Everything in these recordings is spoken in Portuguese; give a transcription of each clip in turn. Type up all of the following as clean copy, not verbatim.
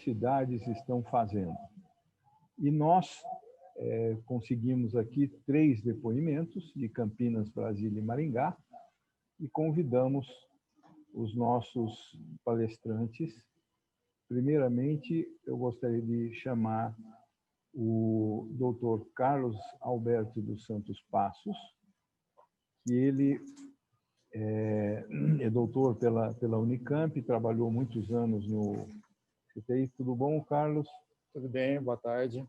cidades estão fazendo. E nós conseguimos aqui 3 depoimentos de Campinas, Brasília e Maringá e convidamos os nossos palestrantes. Primeiramente, eu gostaria de chamar o Dr. Carlos Alberto dos Santos Passos, que ele é doutor pela Unicamp, trabalhou muitos anos no CTI. Tudo bom, Carlos? Tudo bem, boa tarde.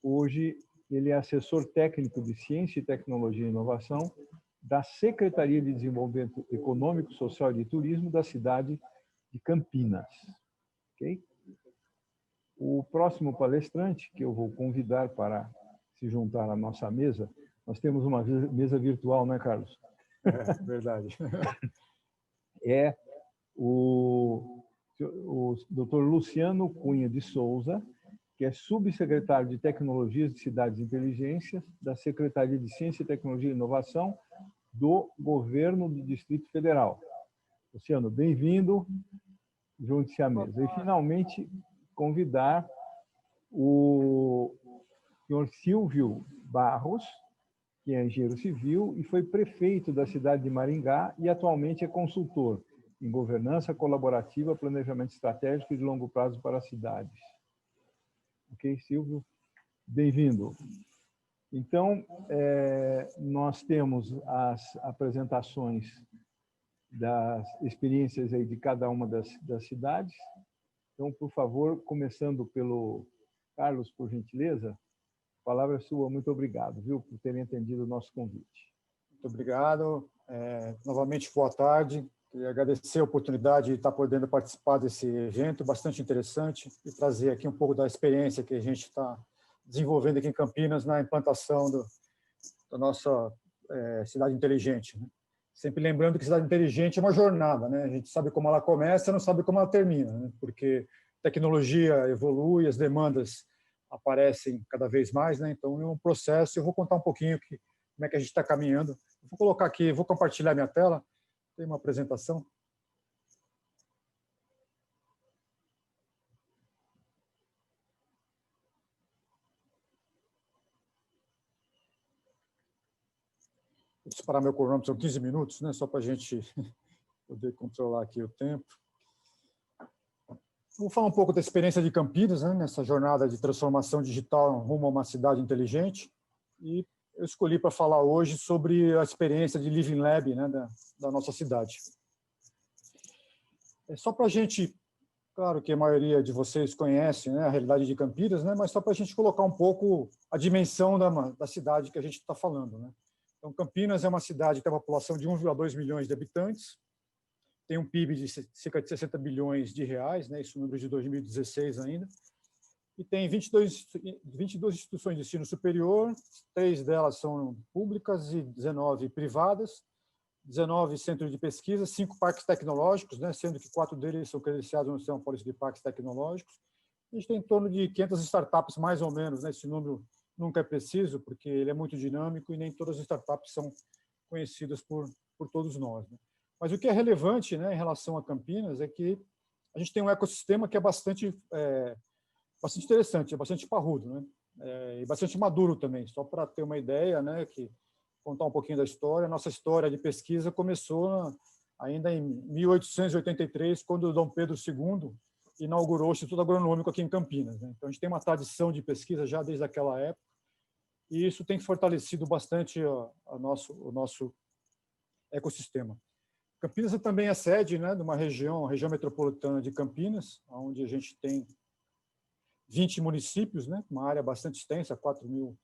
Hoje, ele é assessor técnico de Ciência, Tecnologia e Inovação da Secretaria de Desenvolvimento Econômico, Social e de Turismo da cidade de Campinas. Okay? O próximo palestrante, que eu vou convidar para se juntar à nossa mesa, nós temos uma mesa virtual, não é, Carlos? É verdade. É o Dr. Luciano Cunha de Souza, que é subsecretário de Tecnologias de Cidades e Inteligências da Secretaria de Ciência, Tecnologia e Inovação do Governo do Distrito Federal. Luciano, bem-vindo, junte-se à mesa. E, finalmente, convidar o senhor Silvio Barros, que é engenheiro civil e foi prefeito da cidade de Maringá e atualmente é consultor em governança colaborativa, planejamento estratégico e de longo prazo para cidades. Ok, Silvio? Bem-vindo. Então, nós temos as apresentações das experiências aí de cada uma das cidades. Então, por favor, começando pelo Carlos, por gentileza, a palavra é sua. Muito obrigado, viu, por terem atendido o nosso convite. Muito obrigado. Novamente, boa tarde. Queria agradecer a oportunidade de estar podendo participar desse evento bastante interessante e trazer aqui um pouco da experiência que a gente está desenvolvendo aqui em Campinas na implantação da nossa cidade inteligente, né? Sempre lembrando que cidade inteligente é uma jornada, né? A gente sabe como ela começa, não sabe como ela termina, né? Porque a tecnologia evolui, as demandas aparecem cada vez mais, né? Então é um processo. Eu vou contar um pouquinho como é que a gente está caminhando. Vou colocar aqui, vou compartilhar minha tela. Tem uma apresentação. Vou disparar meu cronômetro, são 15 minutos, né? Só para a gente poder controlar aqui o tempo. Vou falar um pouco da experiência de Campinas, né? Nessa jornada de transformação digital rumo a uma cidade inteligente. E eu escolhi para falar hoje sobre a experiência de Living Lab, né? Da nossa cidade. É só para a gente, claro que a maioria de vocês conhece, né, a realidade de Campinas, né, mas só para a gente colocar um pouco a dimensão da cidade que a gente está falando, né? Então, Campinas é uma cidade que tem uma população de 1,2 milhões de habitantes, tem um PIB de cerca de 60 bilhões de reais, né, isso é número de 2016 ainda, e tem 22 instituições de ensino superior, 3 delas são públicas e 19 privadas, 19 centros de pesquisa, 5 parques tecnológicos, né, sendo que 4 deles são credenciados no Sistema Paulista de Parques Tecnológicos. A gente tem em torno de 500 startups, mais ou menos, né? Esse número nunca é preciso, porque ele é muito dinâmico e nem todas as startups são conhecidas por todos nós, né? Mas o que é relevante, né, em relação a Campinas é que a gente tem um ecossistema que é bastante interessante, é bastante parrudo, né? E bastante maduro também, só para ter uma ideia, né, que contar um pouquinho da história. Nossa história de pesquisa começou ainda em 1883, quando Dom Pedro II inaugurou o Instituto Agronômico aqui em Campinas, né? Então, a gente tem uma tradição de pesquisa já desde aquela época, e isso tem fortalecido bastante o nosso ecossistema. Campinas também é sede, né, de uma região metropolitana de Campinas, onde a gente tem 20 municípios, né, uma área bastante extensa, 4.000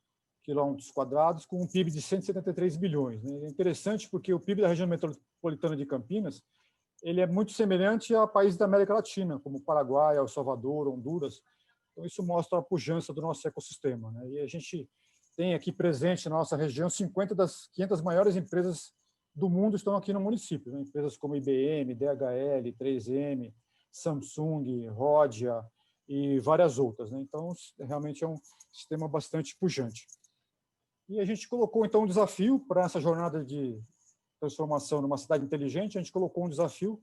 quilômetros quadrados, com um PIB de 173 bilhões. Né? É interessante porque o PIB da região metropolitana de Campinas ele é muito semelhante a países da América Latina, como Paraguai, El Salvador, Honduras. Então, isso mostra a pujança do nosso ecossistema, né? E a gente tem aqui presente na nossa região 50 das 500 maiores empresas do mundo estão aqui no município, né? Empresas como IBM, DHL, 3M, Samsung, Rodia e várias outras, né? Então, realmente é um sistema bastante pujante. E a gente colocou, então, um desafio para essa jornada de transformação numa cidade inteligente. A gente colocou um desafio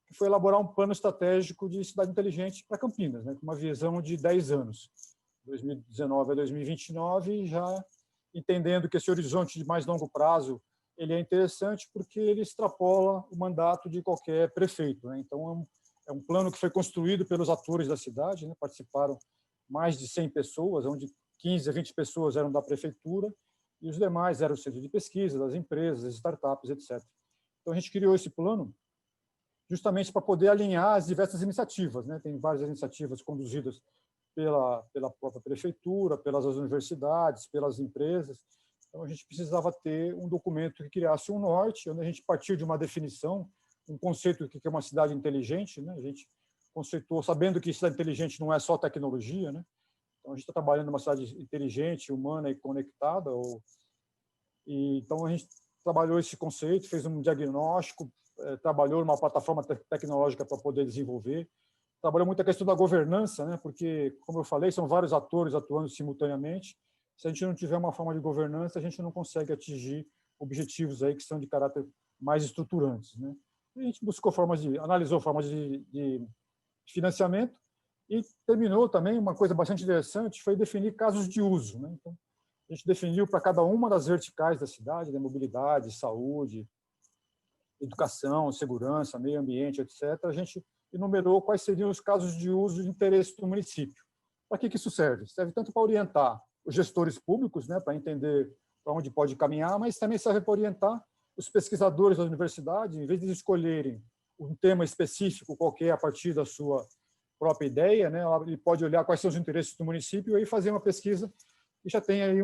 que foi elaborar um plano estratégico de cidade inteligente para Campinas, né, com uma visão de 10 anos, 2019 a 2029, já entendendo que esse horizonte de mais longo prazo ele é interessante porque ele extrapola o mandato de qualquer prefeito, né? Então, é um plano que foi construído pelos atores da cidade, né? Participaram mais de 100 pessoas, onde 15 a 20 pessoas eram da prefeitura e os demais eram o centro de pesquisa, das empresas, das startups, etc. Então, a gente criou esse plano justamente para poder alinhar as diversas iniciativas, né? Tem várias iniciativas conduzidas pela própria prefeitura, pelas universidades, pelas empresas. Então, a gente precisava ter um documento que criasse um norte, onde a gente partiu de uma definição, um conceito que é uma cidade inteligente, né? A gente conceitou, sabendo que cidade inteligente não é só tecnologia, né? Então, a gente está trabalhando numa cidade inteligente, humana e conectada. Então, a gente trabalhou esse conceito, fez um diagnóstico, trabalhou numa plataforma tecnológica para poder desenvolver, trabalhou muito a questão da governança, né? Porque, como eu falei, são vários atores atuando simultaneamente. Se a gente não tiver uma forma de governança, a gente não consegue atingir objetivos aí que são de caráter mais estruturantes, né? E a gente analisou formas de financiamento e terminou também uma coisa bastante interessante, foi definir casos de uso, né? Então, a gente definiu para cada uma das verticais da cidade, da mobilidade, saúde, educação, segurança, meio ambiente, etc. A gente enumerou quais seriam os casos de uso de interesse do município. Para que isso serve? Serve tanto para orientar os gestores públicos, né, para entender para onde pode caminhar, mas também serve para orientar os pesquisadores da universidade, em vez de escolherem um tema específico qualquer a partir da sua própria ideia, né, ele pode olhar quais são os interesses do município e fazer uma pesquisa e já tem aí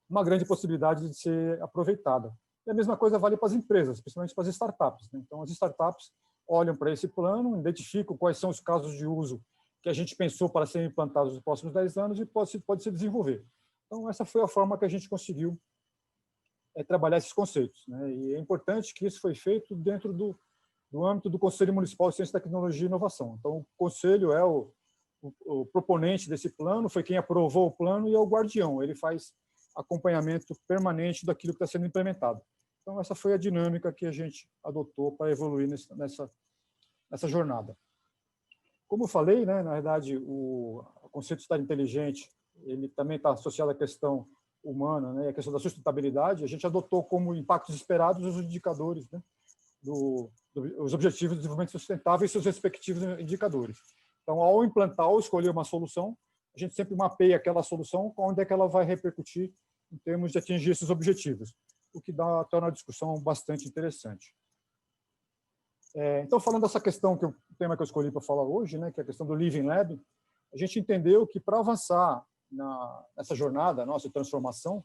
uma grande possibilidade de ser aproveitada. E a mesma coisa vale para as empresas, principalmente para as startups, né? Então, as startups olham para esse plano, identificam quais são os casos de uso que a gente pensou para serem implantados nos próximos 10 anos e pode se desenvolver. Então, essa foi a forma que a gente conseguiu trabalhar esses conceitos, né? E é importante que isso foi feito dentro do âmbito do Conselho Municipal de Ciência, Tecnologia e Inovação. Então, o Conselho é o proponente desse plano, foi quem aprovou o plano e é o guardião, ele faz acompanhamento permanente daquilo que está sendo implementado. Então, essa foi a dinâmica que a gente adotou para evoluir nessa jornada. Como eu falei, né, na verdade, o conceito de cidade inteligente ele também está associado à questão humana, né, à questão da sustentabilidade. A gente adotou como impactos esperados os indicadores, né, os Objetivos de Desenvolvimento Sustentável e seus respectivos indicadores. Então, ao implantar ou escolher uma solução, a gente sempre mapeia aquela solução, onde é que ela vai repercutir em termos de atingir esses objetivos, o que torna a discussão bastante interessante. Então, falando dessa questão, o tema que eu escolhi para falar hoje, né, que é a questão do Living Lab, a gente entendeu que para avançar nessa jornada, nossa transformação,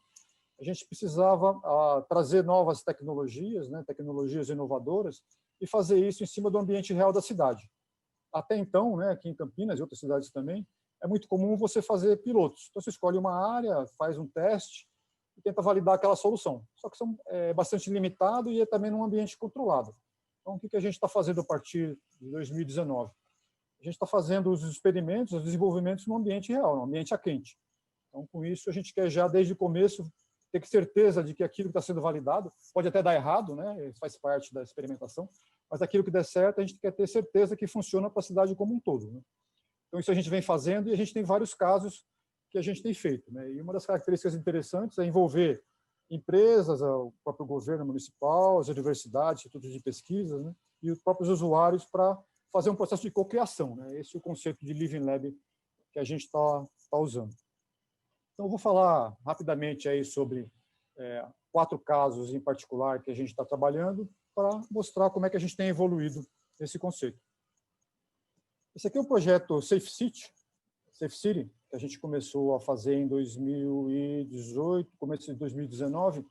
a gente precisava trazer novas tecnologias, né, tecnologias inovadoras, e fazer isso em cima do ambiente real da cidade. Até então, né, aqui em Campinas e outras cidades também, é muito comum você fazer pilotos. Então, você escolhe uma área, faz um teste e tenta validar aquela solução. Só que é bastante limitado e é também num ambiente controlado. Então, o que a gente está fazendo a partir de 2019? A gente está fazendo os experimentos, os desenvolvimentos no ambiente real, no ambiente a quente. Então, com isso, a gente quer já, desde o começo, ter certeza de que aquilo que está sendo validado, pode até dar errado, né? Isso faz parte da experimentação, mas aquilo que der certo, a gente quer ter certeza que funciona para a cidade como um todo, né? Então, isso a gente vem fazendo e a gente tem vários casos que a gente tem feito, né? E uma das características interessantes é envolver empresas, o próprio governo municipal, as universidades, institutos de pesquisa, né? E os próprios usuários para fazer um processo de cocriação, né? Esse é o conceito de Living Lab que a gente está usando. Então, eu vou falar rapidamente aí sobre 4 casos em particular que a gente está trabalhando para mostrar como é que a gente tem evoluído esse conceito. Esse aqui é o projeto Safe City, que a gente começou a fazer em 2018, começo de 2019,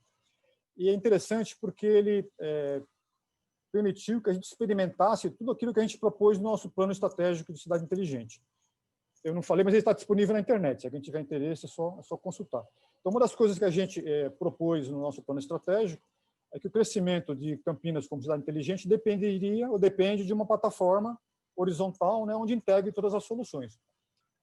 e é interessante porque ele permitiu que a gente experimentasse tudo aquilo que a gente propôs no nosso plano estratégico de cidade inteligente. Eu não falei, mas ele está disponível na internet. Se alguém tiver interesse, é só consultar. Então, uma das coisas que a gente propôs no nosso plano estratégico é que o crescimento de Campinas como cidade inteligente depende de uma plataforma horizontal, né, onde integre todas as soluções.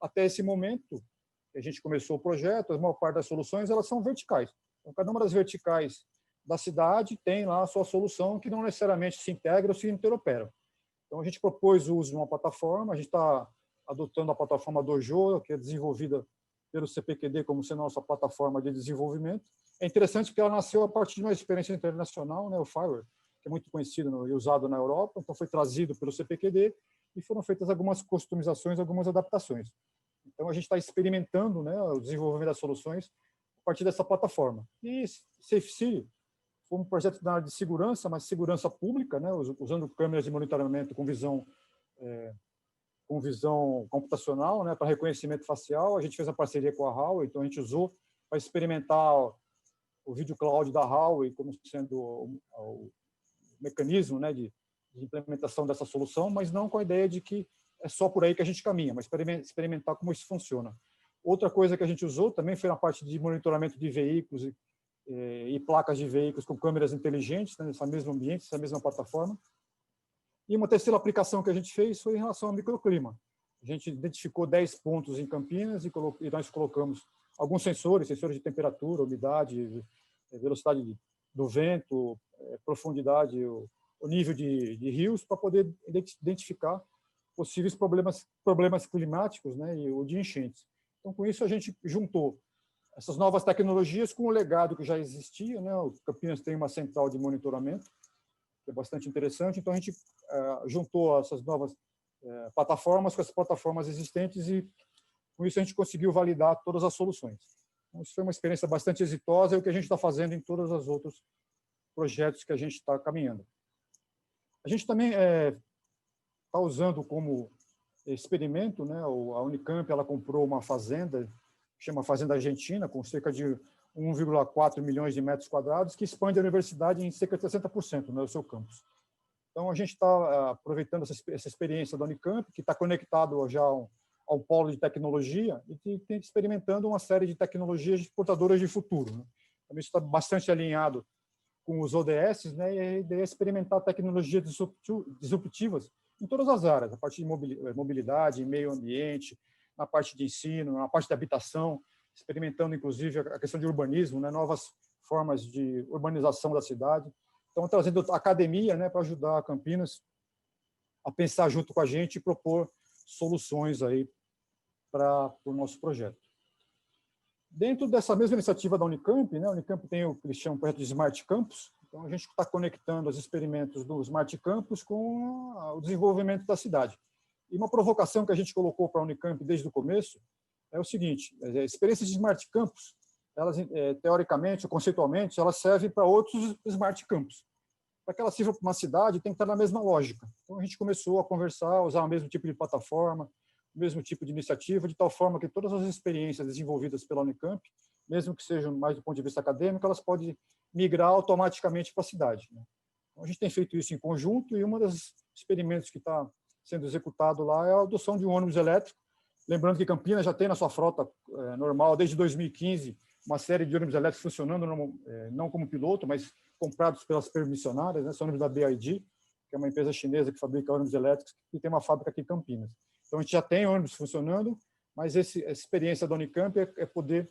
Até esse momento, que a gente começou o projeto, a maior parte das soluções elas são verticais. Então, cada uma das verticais da cidade tem lá a sua solução que não necessariamente se integra ou se interopera. Então, a gente propôs o uso de uma plataforma, a gente está adotando a plataforma Dojo, que é desenvolvida pelo CPQD como sendo a nossa plataforma de desenvolvimento. É interessante porque ela nasceu a partir de uma experiência internacional, né, o Fireware, que é muito conhecido e usado na Europa, então foi trazido pelo CPQD e foram feitas algumas customizações, algumas adaptações. Então, a gente está experimentando, né, o desenvolvimento das soluções a partir dessa plataforma. E SafeCity foi um projeto na área de segurança, mas segurança pública, né, usando câmeras de monitoramento com visão computacional, né, para reconhecimento facial. A gente fez uma parceria com a Huawei, então a gente usou para experimentar o vídeo cloud da Huawei como sendo o mecanismo, né, de implementação dessa solução, mas não com a ideia de que é só por aí que a gente caminha, mas experimentar como isso funciona. Outra coisa que a gente usou também foi na parte de monitoramento de veículos e placas de veículos com câmeras inteligentes, né, nesse mesmo ambiente, nessa mesma plataforma. E uma terceira aplicação que a gente fez foi em relação ao microclima. A gente identificou 10 pontos em Campinas e nós colocamos alguns sensores de temperatura, umidade, velocidade do vento, profundidade, o nível de rios, para poder identificar possíveis problemas climáticos, né, ou de enchentes. Então, com isso, a gente juntou essas novas tecnologias com o legado que já existia, né? O Campinas tem uma central de monitoramento, que é bastante interessante. Então, a gente juntou essas novas plataformas com as plataformas existentes e, com isso, a gente conseguiu validar todas as soluções. Então, isso foi uma experiência bastante exitosa, é o que a gente está fazendo em todos os outros projetos que a gente está caminhando. A gente também está usando como experimento, né? A Unicamp ela comprou uma fazenda, chama Fazenda Argentina, com cerca de 1,4 milhões de metros quadrados, que expande a universidade em cerca de 60%, né, o seu campus. Então, a gente está aproveitando essa experiência da Unicamp, que está conectado já ao polo de tecnologia, e experimentando uma série de tecnologias portadoras de futuro, né? Também isso está bastante alinhado com os ODS, né, e a ideia é experimentar tecnologias disruptivas em todas as áreas, a parte de mobilidade, meio ambiente, na parte de ensino, na parte de habitação, experimentando, inclusive, a questão de urbanismo, né, novas formas de urbanização da cidade. Então, trazendo a academia, né, para ajudar a Campinas a pensar junto com a gente e propor soluções aí para o nosso projeto. Dentro dessa mesma iniciativa da Unicamp, né, a Unicamp tem o que eles chamam de projeto de Smart Campus. Então, a gente está conectando os experimentos do Smart Campus com o desenvolvimento da cidade. E uma provocação que a gente colocou para a Unicamp desde o começo é o seguinte: experiências de Smart Campus, elas, teoricamente ou conceitualmente, elas servem para outros Smart Campus. Para que ela sirva para uma cidade, tem que estar na mesma lógica. Então, a gente começou a conversar, usar o mesmo tipo de plataforma, o mesmo tipo de iniciativa, de tal forma que todas as experiências desenvolvidas pela Unicamp, mesmo que sejam mais do ponto de vista acadêmico, elas podem migrar automaticamente para a cidade, né? Então, a gente tem feito isso em conjunto e um dos experimentos que está sendo executado lá é a adoção de um ônibus elétrico. Lembrando que Campinas já tem na sua frota normal, desde 2015, uma série de ônibus elétricos funcionando, não como piloto, mas comprados pelas permissionárias, né? São ônibus da BYD, que é uma empresa chinesa que fabrica ônibus elétricos e tem uma fábrica aqui em Campinas. Então, a gente já tem ônibus funcionando, mas essa experiência da Unicamp é poder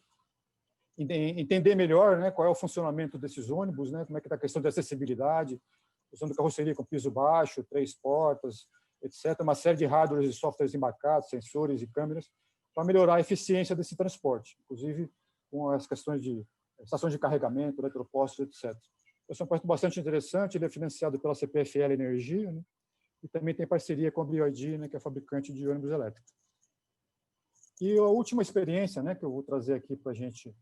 entender melhor, né, qual é o funcionamento desses ônibus, né, como é que está a questão de acessibilidade, usando carroceria com piso baixo, 3 portas, etc. Uma série de hardwares e softwares embarcados, sensores e câmeras, para melhorar a eficiência desse transporte, inclusive com as questões de estações de carregamento, eletropostos, etc. Esse é um projeto bastante interessante, ele é financiado pela CPFL Energia, né, e também tem parceria com a BYD, né, que é fabricante de ônibus elétricos. E a última experiência, né, que eu vou trazer aqui para a gente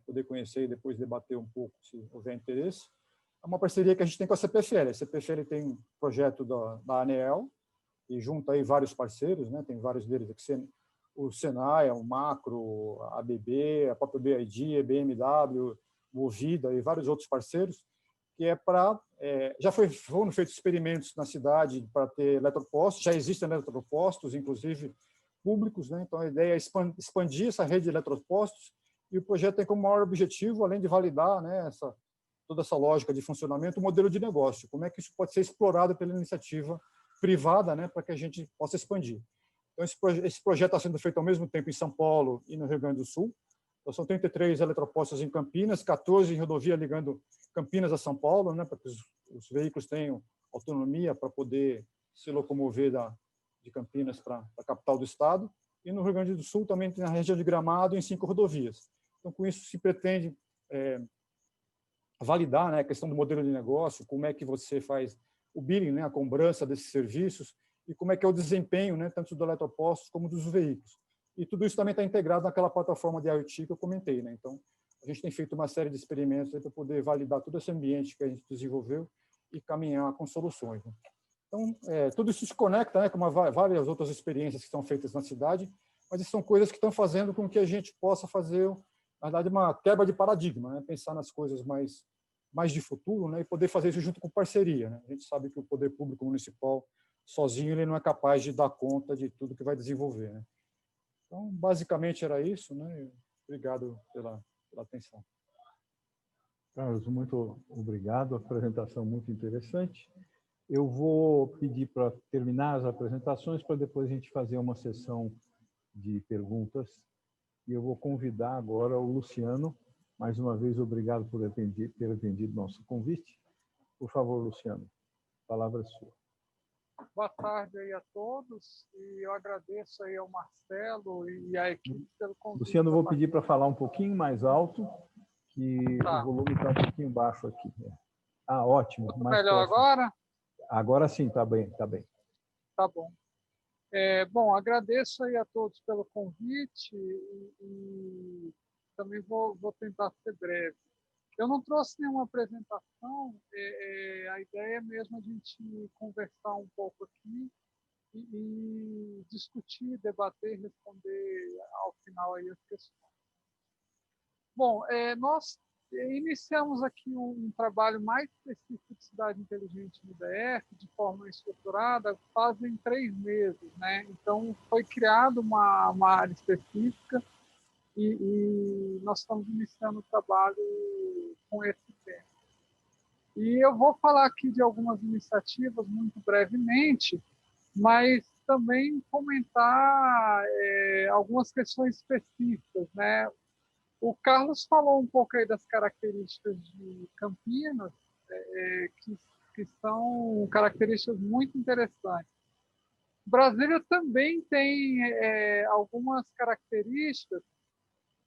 poder conhecer e depois debater um pouco, se houver interesse, é uma parceria que a gente tem com a CPFL. A CPFL tem um projeto da ANEEL, e junta aí vários parceiros, né, tem vários deles aqui, o Senai, o Macro, a ABB, a própria BYD, a BMW, Movida e vários outros parceiros, que é para... foram feitos experimentos na cidade para ter eletropostos, já existem eletropostos, inclusive públicos, né? Então, a ideia é expandir essa rede de eletropostos, e o projeto tem como maior objetivo, além de validar, né, toda essa lógica de funcionamento, o modelo de negócio, como é que isso pode ser explorado pela iniciativa privada, né, para que a gente possa expandir. Então, esse projeto está sendo feito ao mesmo tempo em São Paulo e no Rio Grande do Sul. Então, são 33 eletropostos em Campinas, 14 em rodovia ligando Campinas a São Paulo, né, para que os veículos tenham autonomia para poder se locomover de Campinas para a capital do estado. E no Rio Grande do Sul também tem a região de Gramado em 5 rodovias. Então, com isso, se pretende validar, né, a questão do modelo de negócio, como é que você faz o billing, né, a cobrança desses serviços, e como é que é o desempenho, né, tanto do eletropostos como dos veículos. E tudo isso também está integrado naquela plataforma de IoT que eu comentei, né? Então, a gente tem feito uma série de experimentos para poder validar todo esse ambiente que a gente desenvolveu e caminhar com soluções, né? Então, tudo isso se conecta, né, com várias outras experiências que estão feitas na cidade, mas são coisas que estão fazendo com que a gente possa fazer, na verdade, uma quebra de paradigma, né? Pensar nas coisas mais de futuro, né? E poder fazer isso junto com parceria, né? A gente sabe que o poder público municipal, sozinho, ele não é capaz de dar conta de tudo que vai desenvolver, né? Então, basicamente, era isso, né? Obrigado pela atenção. Carlos, muito obrigado. Apresentação muito interessante. Eu vou pedir para terminar as apresentações para depois a gente fazer uma sessão de perguntas. E eu vou convidar agora o Luciano. Mais uma vez, obrigado por ter atendido nosso convite. Por favor, Luciano, a palavra é sua. Boa tarde aí a todos, e eu agradeço aí ao Marcelo e à equipe pelo convite. Luciano, eu vou pedir para falar um pouquinho mais alto, que o volume está um pouquinho baixo aqui. Ah, ótimo. Melhor agora? Agora sim, está bem, está bem. Tá bom. Bom, agradeço aí a todos pelo convite e também vou tentar ser breve. Eu não trouxe nenhuma apresentação, a ideia é mesmo a gente conversar um pouco aqui e discutir, debater, responder ao final aí as questões. Bom, nós iniciamos aqui um trabalho mais específico de cidade inteligente no DF, de forma estruturada, fazem 3 meses, né? Então, foi criada uma área específica e nós estamos iniciando o trabalho com esse tema. E eu vou falar aqui de algumas iniciativas muito brevemente, mas também comentar algumas questões específicas, né? O Carlos falou um pouco aí das características de Campinas, que são características muito interessantes. Brasília também tem algumas características,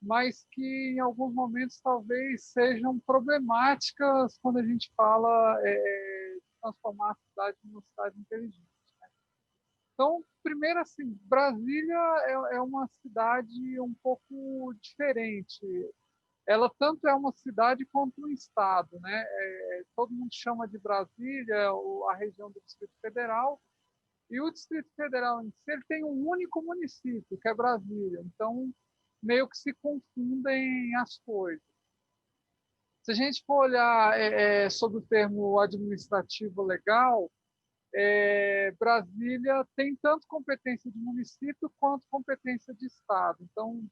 mas que em alguns momentos talvez sejam problemáticas quando a gente fala de transformar a cidade numa cidade inteligente. Então, primeiro, assim, Brasília é uma cidade um pouco diferente. Ela tanto é uma cidade quanto um estado, né? Todo mundo chama de Brasília a região do Distrito Federal, e o Distrito Federal em si ele tem um único município, que é Brasília. Então, meio que se confundem as coisas. Se a gente for olhar sobre o termo administrativo legal, Brasília tem tanto competência de município quanto competência de estado. Então,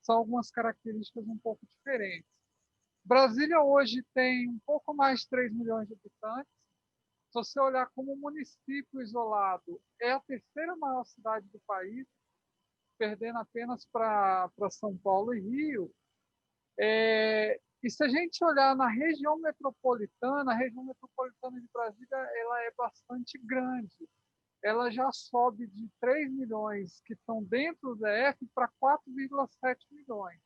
são algumas características um pouco diferentes. Brasília hoje tem um pouco mais de 3 milhões de habitantes. Se você olhar como município isolado, é a 3ª maior cidade do país, perdendo apenas para São Paulo e Rio. E se a gente olhar na região metropolitana, a região metropolitana de Brasília ela é bastante grande. Ela já sobe de 3 milhões que estão dentro do DF para 4,7 milhões.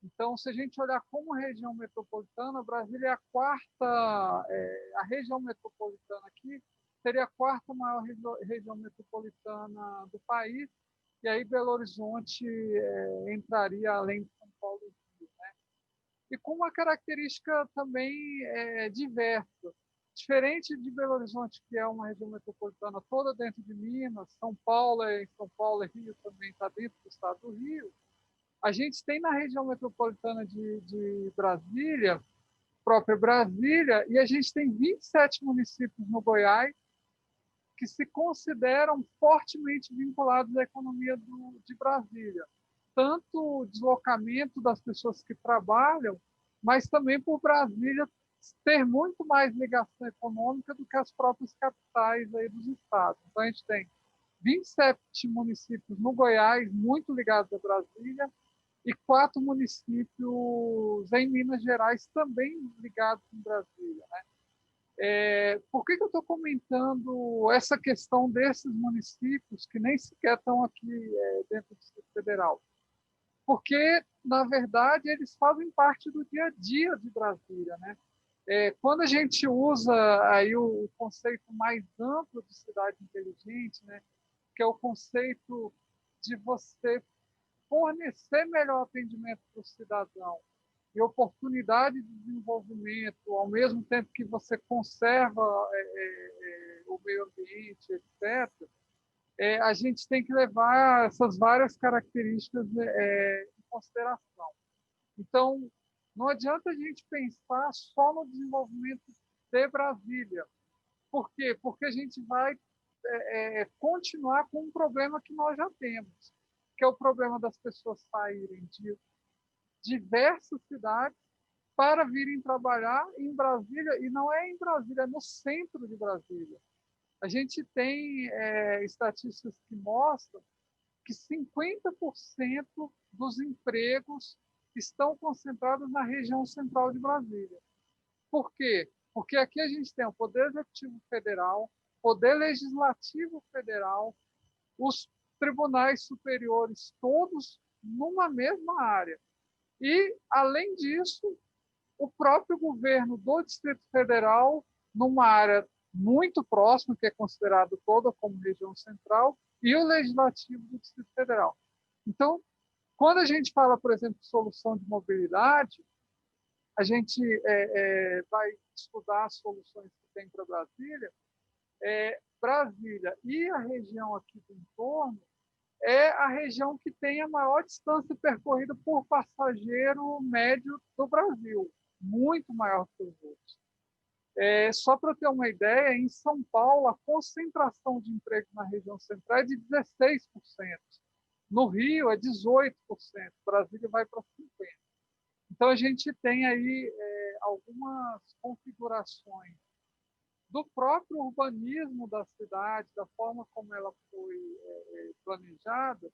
Então, se a gente olhar como região metropolitana, Brasília é a 4ª, a região metropolitana aqui seria a 4ª maior região metropolitana do país, e aí Belo Horizonte entraria além de São Paulo e Rio, né? E com uma característica também diversa. Diferente de Belo Horizonte, que é uma região metropolitana toda dentro de Minas, São Paulo e Rio também está dentro do estado do Rio, a gente tem na região metropolitana de Brasília, própria Brasília, e a gente tem 27 municípios no Goiás que se consideram fortemente vinculados à economia de Brasília. Tanto o deslocamento das pessoas que trabalham, mas também por Brasília ter muito mais ligação econômica do que as próprias capitais aí dos estados. Então, a gente tem 27 municípios no Goiás, muito ligados a Brasília, e 4 municípios em Minas Gerais, também ligados em Brasília, né? Por que eu estou comentando essa questão desses municípios que nem sequer estão aqui dentro do Distrito Federal? Porque, na verdade, eles fazem parte do dia a dia de Brasília, né? Quando a gente usa aí o conceito mais amplo de cidade inteligente, né, que é o conceito de você fornecer melhor atendimento para o cidadão e oportunidade de desenvolvimento, ao mesmo tempo que você conserva o meio ambiente, etc., a gente tem que levar essas várias características em consideração. Então, não adianta a gente pensar só no desenvolvimento de Brasília. Por quê? Porque a gente vai continuar com um problema que nós já temos, que é o problema das pessoas saírem de diversas cidades para virem trabalhar em Brasília, e não é em Brasília, é no centro de Brasília. A gente tem estatísticas que mostram que 50% dos empregos estão concentrados na região central de Brasília. Por quê? Porque aqui a gente tem o Poder Executivo Federal, Poder Legislativo Federal, os tribunais superiores, todos numa mesma área. E, além disso, o próprio governo do Distrito Federal, numa área muito próxima, que é considerado toda como região central, e o Legislativo do Distrito Federal. Então, quando a gente fala, por exemplo, de solução de mobilidade, a gente vai estudar as soluções que tem para Brasília. Brasília e a região aqui do entorno é a região que tem a maior distância percorrida por passageiro médio do Brasil, muito maior que os outros. Só para ter uma ideia, em São Paulo, a concentração de empregos na região central é de 16%. No Rio, é 18%. Brasília vai para 50%. Então, a gente tem aí algumas configurações do próprio urbanismo da cidade, da forma como ela foi planejada,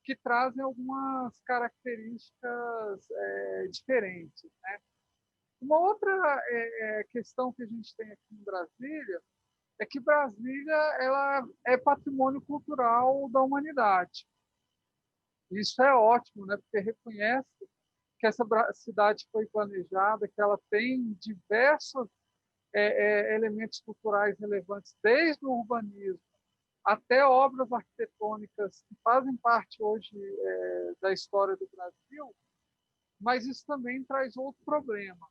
que trazem algumas características diferentes, né? Uma outra questão que a gente tem aqui em Brasília é que Brasília ela é patrimônio cultural da humanidade. Isso é ótimo, né? Porque reconhece que essa cidade foi planejada, que ela tem diversos elementos culturais relevantes, desde o urbanismo até obras arquitetônicas que fazem parte hoje da história do Brasil, mas isso também traz outro problema,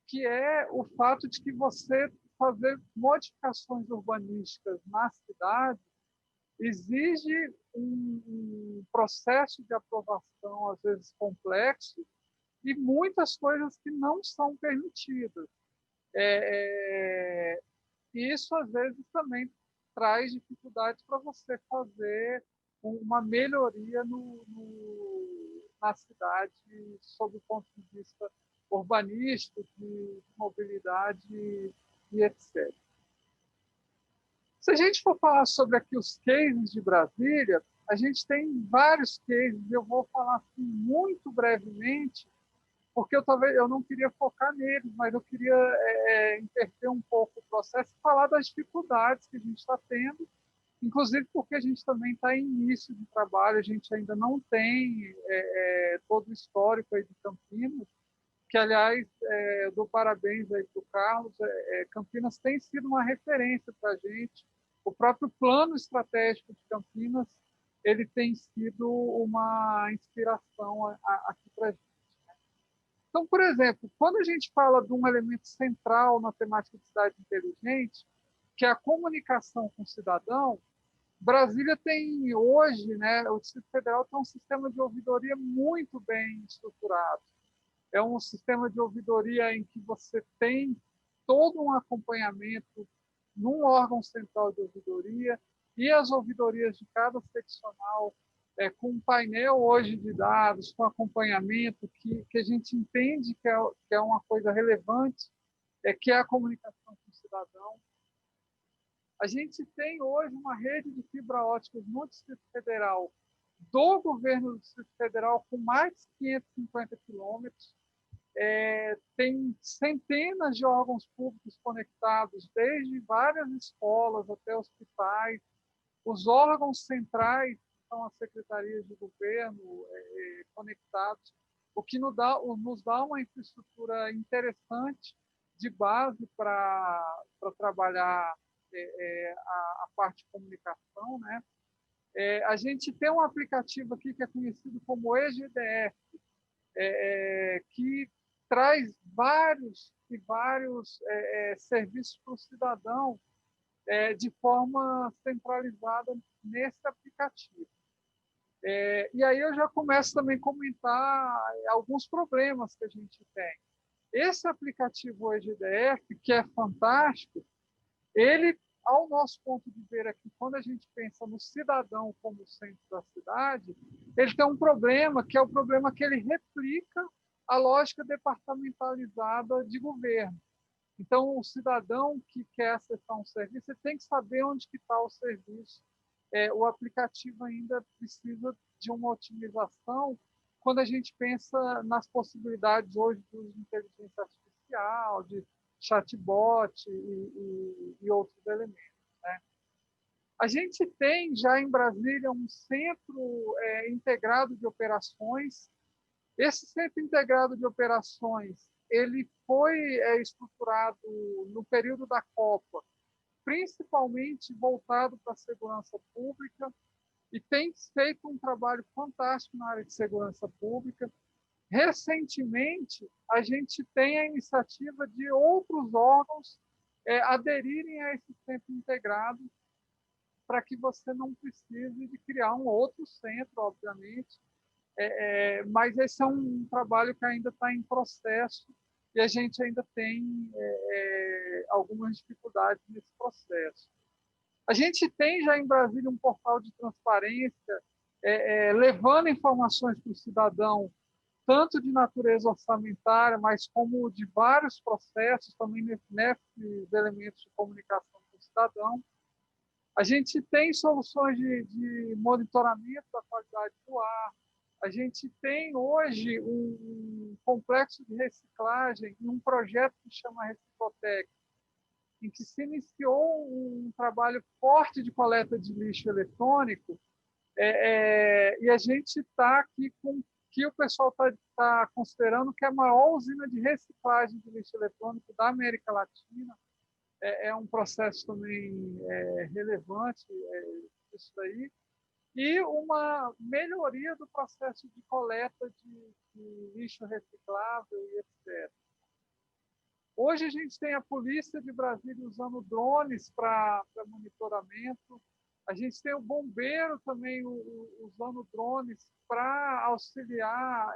que é o fato de que você fazer modificações urbanísticas na cidade exige um processo de aprovação, às vezes complexo, e muitas coisas que não são permitidas. E isso, às vezes, também traz dificuldades para você fazer uma melhoria na cidade sob o ponto de vista urbanístico, de mobilidade e etc. Se a gente for falar sobre aqui os cases de Brasília, a gente tem vários cases, eu vou falar assim, muito brevemente, porque eu não queria focar neles, mas eu queria inverter um pouco o processo e falar das dificuldades que a gente está tendo, inclusive porque a gente também está em início de trabalho, a gente ainda não tem todo o histórico aí de Campinas, que, aliás, dou parabéns aí para o Carlos. Campinas tem sido uma referência para a gente. O próprio plano estratégico de Campinas ele tem sido uma inspiração aqui para a gente. Então, por exemplo, quando a gente fala de um elemento central na temática de cidade inteligente, que é a comunicação com o cidadão, Brasília tem hoje, né, o Distrito Federal tem um sistema de ouvidoria muito bem estruturado. É um sistema de ouvidoria em que você tem todo um acompanhamento num órgão central de ouvidoria e as ouvidorias de cada seccional com um painel hoje de dados, com acompanhamento, que a gente entende que é uma coisa relevante, que é a comunicação com o cidadão. A gente tem hoje uma rede de fibra ótica no Distrito Federal, do governo do Distrito Federal, com mais de 550 quilômetros. tem centenas de órgãos públicos conectados, desde várias escolas até hospitais. Os órgãos centrais, que são as secretarias de governo, conectados, o que nos dá uma infraestrutura interessante de base para trabalhar a parte de comunicação, né? A gente tem um aplicativo aqui que é conhecido como EGDF, que traz vários serviços para o cidadão de forma centralizada nesse aplicativo. E aí eu já começo também a comentar alguns problemas que a gente tem. Esse aplicativo EGDF, que é fantástico, ele, ao nosso ponto de ver aqui, quando a gente pensa no cidadão como centro da cidade, ele tem um problema, que é o problema que ele replica a lógica departamentalizada de governo. Então, o cidadão que quer acessar um serviço, ele tem que saber onde que está o serviço. O aplicativo ainda precisa de uma otimização quando a gente pensa nas possibilidades hoje de uso de inteligência artificial, de chatbot e outros elementos, né? A gente tem já em Brasília um centro integrado de operações. Esse centro integrado de operações ele foi estruturado no período da Copa, principalmente voltado para a segurança pública, e tem feito um trabalho fantástico na área de segurança pública. Recentemente, a gente tem a iniciativa de outros órgãos aderirem a esse centro integrado, para que você não precise de criar um outro centro, obviamente, mas esse é um trabalho que ainda está em processo e a gente ainda tem algumas dificuldades nesse processo. A gente tem já em Brasília um portal de transparência levando informações para o cidadão, tanto de natureza orçamentária, mas como de vários processos, também nesses elementos de comunicação com o cidadão. A gente tem soluções de monitoramento da qualidade do ar. A gente tem hoje um complexo de reciclagem, um projeto que chama Reciclotec, em que se iniciou um trabalho forte de coleta de lixo eletrônico, e a gente está aqui com o que o pessoal está considerando que é a maior usina de reciclagem de lixo eletrônico da América Latina. É um processo também relevante isso daí, e uma melhoria do processo de coleta de lixo reciclável e etc. Hoje a gente tem a Polícia de Brasília usando drones para monitoramento, a gente tem o bombeiro também usando drones para auxiliar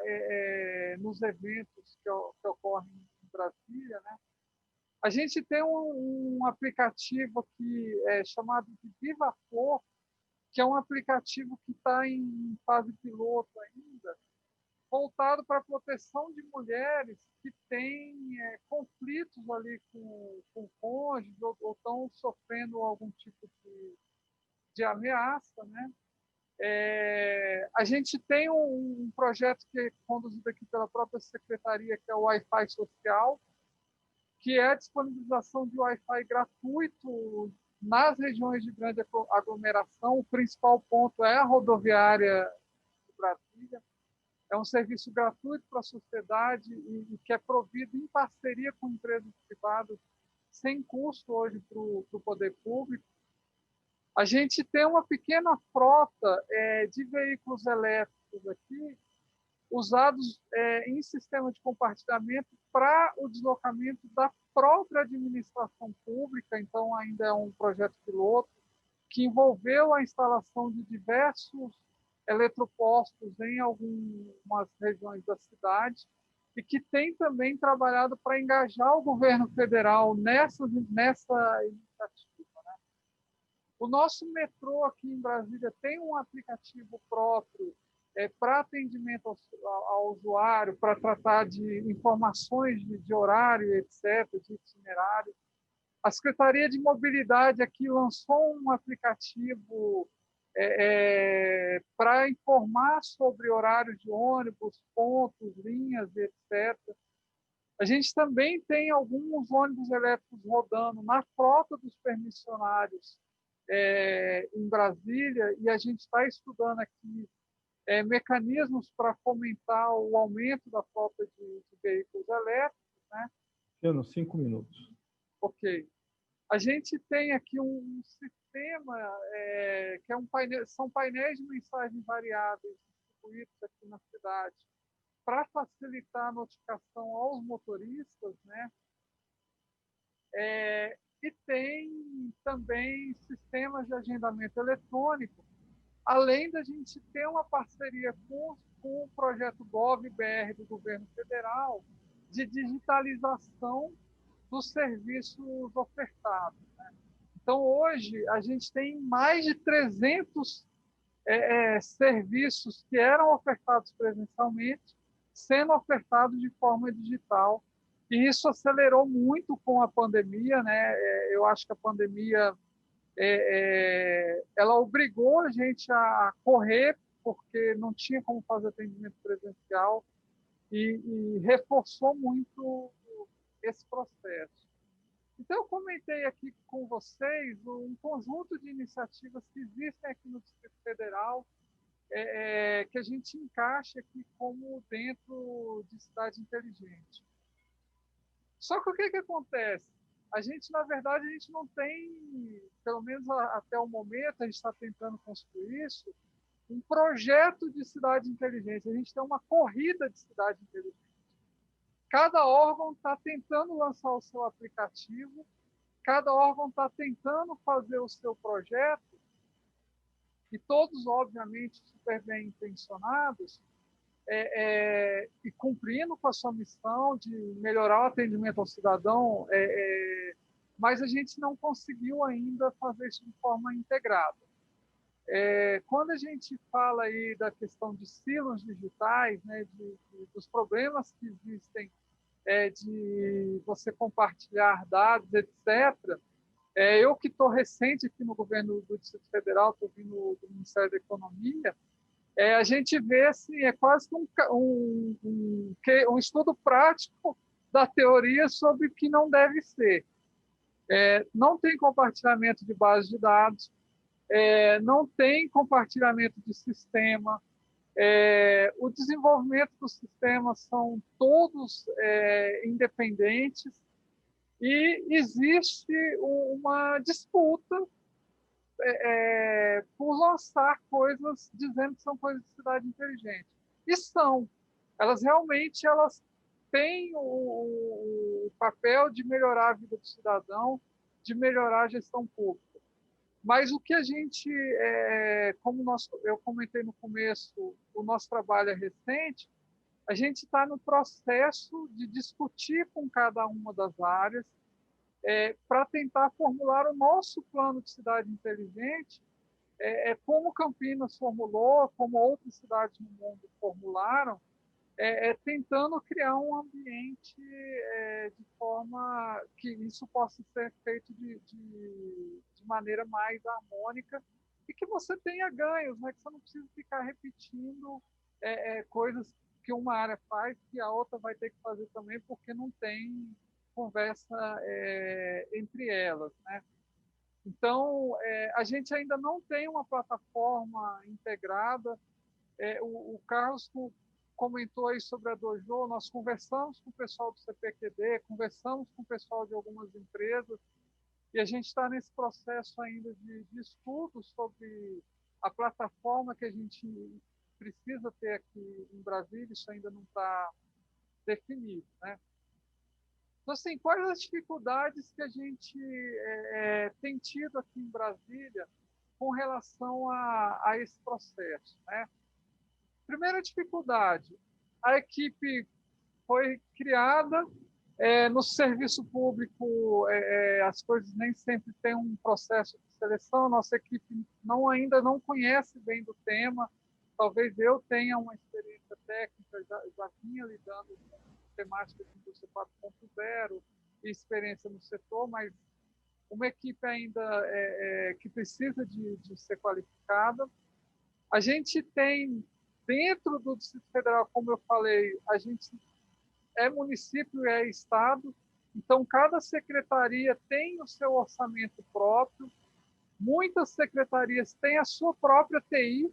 nos eventos que ocorrem em Brasília, né? A gente tem um aplicativo aqui chamado de VivaFlor, que é um aplicativo que está em fase piloto ainda, voltado para a proteção de mulheres que têm conflitos ali com o cônjuge ou estão sofrendo algum tipo de ameaça, né? A gente tem um projeto que é conduzido aqui pela própria secretaria, que é o Wi-Fi Social, que é a disponibilização de Wi-Fi gratuito nas regiões de grande aglomeração. O principal ponto é a rodoviária de Brasília. É um serviço gratuito para a sociedade e que é provido em parceria com empresas privadas, sem custo hoje para o poder público. A gente tem uma pequena frota de veículos elétricos aqui, usados em sistema de compartilhamento para o deslocamento da própria administração pública. Então, ainda é um projeto piloto que envolveu a instalação de diversos eletropostos em algumas regiões da cidade e que tem também trabalhado para engajar o governo federal nessa iniciativa, né? O nosso metrô aqui em Brasília tem um aplicativo próprio para atendimento ao usuário, para tratar de informações de horário, etc., de itinerário. A Secretaria de Mobilidade aqui lançou um aplicativo para informar sobre horários de ônibus, pontos, linhas, etc. A gente também tem alguns ônibus elétricos rodando na frota dos permissionários em Brasília, e a gente está estudando aqui mecanismos para fomentar o aumento da frota de veículos elétricos, né? Luciano, 5 minutos. Ok. A gente tem aqui um sistema que é são painéis de mensagens variáveis distribuídos aqui na cidade para facilitar a notificação aos motoristas, né? E tem também sistemas de agendamento eletrônico, além da gente ter uma parceria com o projeto GovBR do governo federal de digitalização dos serviços ofertados, né? Então, hoje, a gente tem mais de 300 serviços que eram ofertados presencialmente, sendo ofertados de forma digital. E isso acelerou muito com a pandemia, né? Eu acho que a pandemia ela obrigou a gente a correr, porque não tinha como fazer atendimento presencial, e reforçou muito esse processo. Então, eu comentei aqui com vocês um conjunto de iniciativas que existem aqui no Distrito Federal, que a gente encaixa aqui como dentro de cidade inteligente. Só que o que acontece? A gente, na verdade, a gente não tem, pelo menos até o momento, a gente está tentando construir isso, um projeto de cidade inteligente. A gente tem uma corrida de cidade inteligente. Cada órgão está tentando lançar o seu aplicativo, cada órgão está tentando fazer o seu projeto, e todos, obviamente, super bem intencionados, e cumprindo com a sua missão de melhorar o atendimento ao cidadão, mas a gente não conseguiu ainda fazer isso de forma integrada. Quando a gente fala aí da questão de silos digitais, né, dos problemas que existem de você compartilhar dados, etc., eu que estou recente aqui no governo do Distrito Federal, estou vindo do Ministério da Economia, a gente vê assim, quase um estudo prático da teoria sobre o que não deve ser. Não tem compartilhamento de bases de dados, não tem compartilhamento de sistema, o desenvolvimento dos sistemas são todos independentes, e existe uma disputa por lançar coisas dizendo que são coisas de cidade inteligente. E são. Elas têm o papel de melhorar a vida do cidadão, de melhorar a gestão pública. Mas o que a gente, eu comentei no começo, o nosso trabalho é recente, a gente está no processo de discutir com cada uma das áreas para tentar formular o nosso plano de cidade inteligente, como Campinas formulou, como outras cidades no mundo formularam, tentando criar um ambiente de forma que isso possa ser feito de maneira mais harmônica e que você tenha ganhos, né? Que você não precisa ficar repetindo coisas que uma área faz que a outra vai ter que fazer também, porque não tem conversa entre elas, né? Então, a gente ainda não tem uma plataforma integrada. O Carlos comentou aí sobre a Dojo, nós conversamos com o pessoal do CPQD, conversamos com o pessoal de algumas empresas, e a gente está nesse processo ainda de estudo sobre a plataforma que a gente precisa ter aqui em Brasília. Isso ainda não está definido, né? Então, assim, quais as dificuldades que a gente tem tido aqui em Brasília com relação a esse processo, né? Primeira dificuldade, a equipe foi criada, no serviço público as coisas nem sempre têm um processo de seleção, nossa equipe ainda não conhece bem do tema, talvez eu tenha uma experiência técnica, já vinha lidando com temáticas de indústria 4.0 e experiência no setor, mas uma equipe ainda que precisa de ser qualificada. A gente tem, dentro do Distrito Federal, como eu falei, a gente é município e é estado, então cada secretaria tem o seu orçamento próprio, muitas secretarias têm a sua própria TI,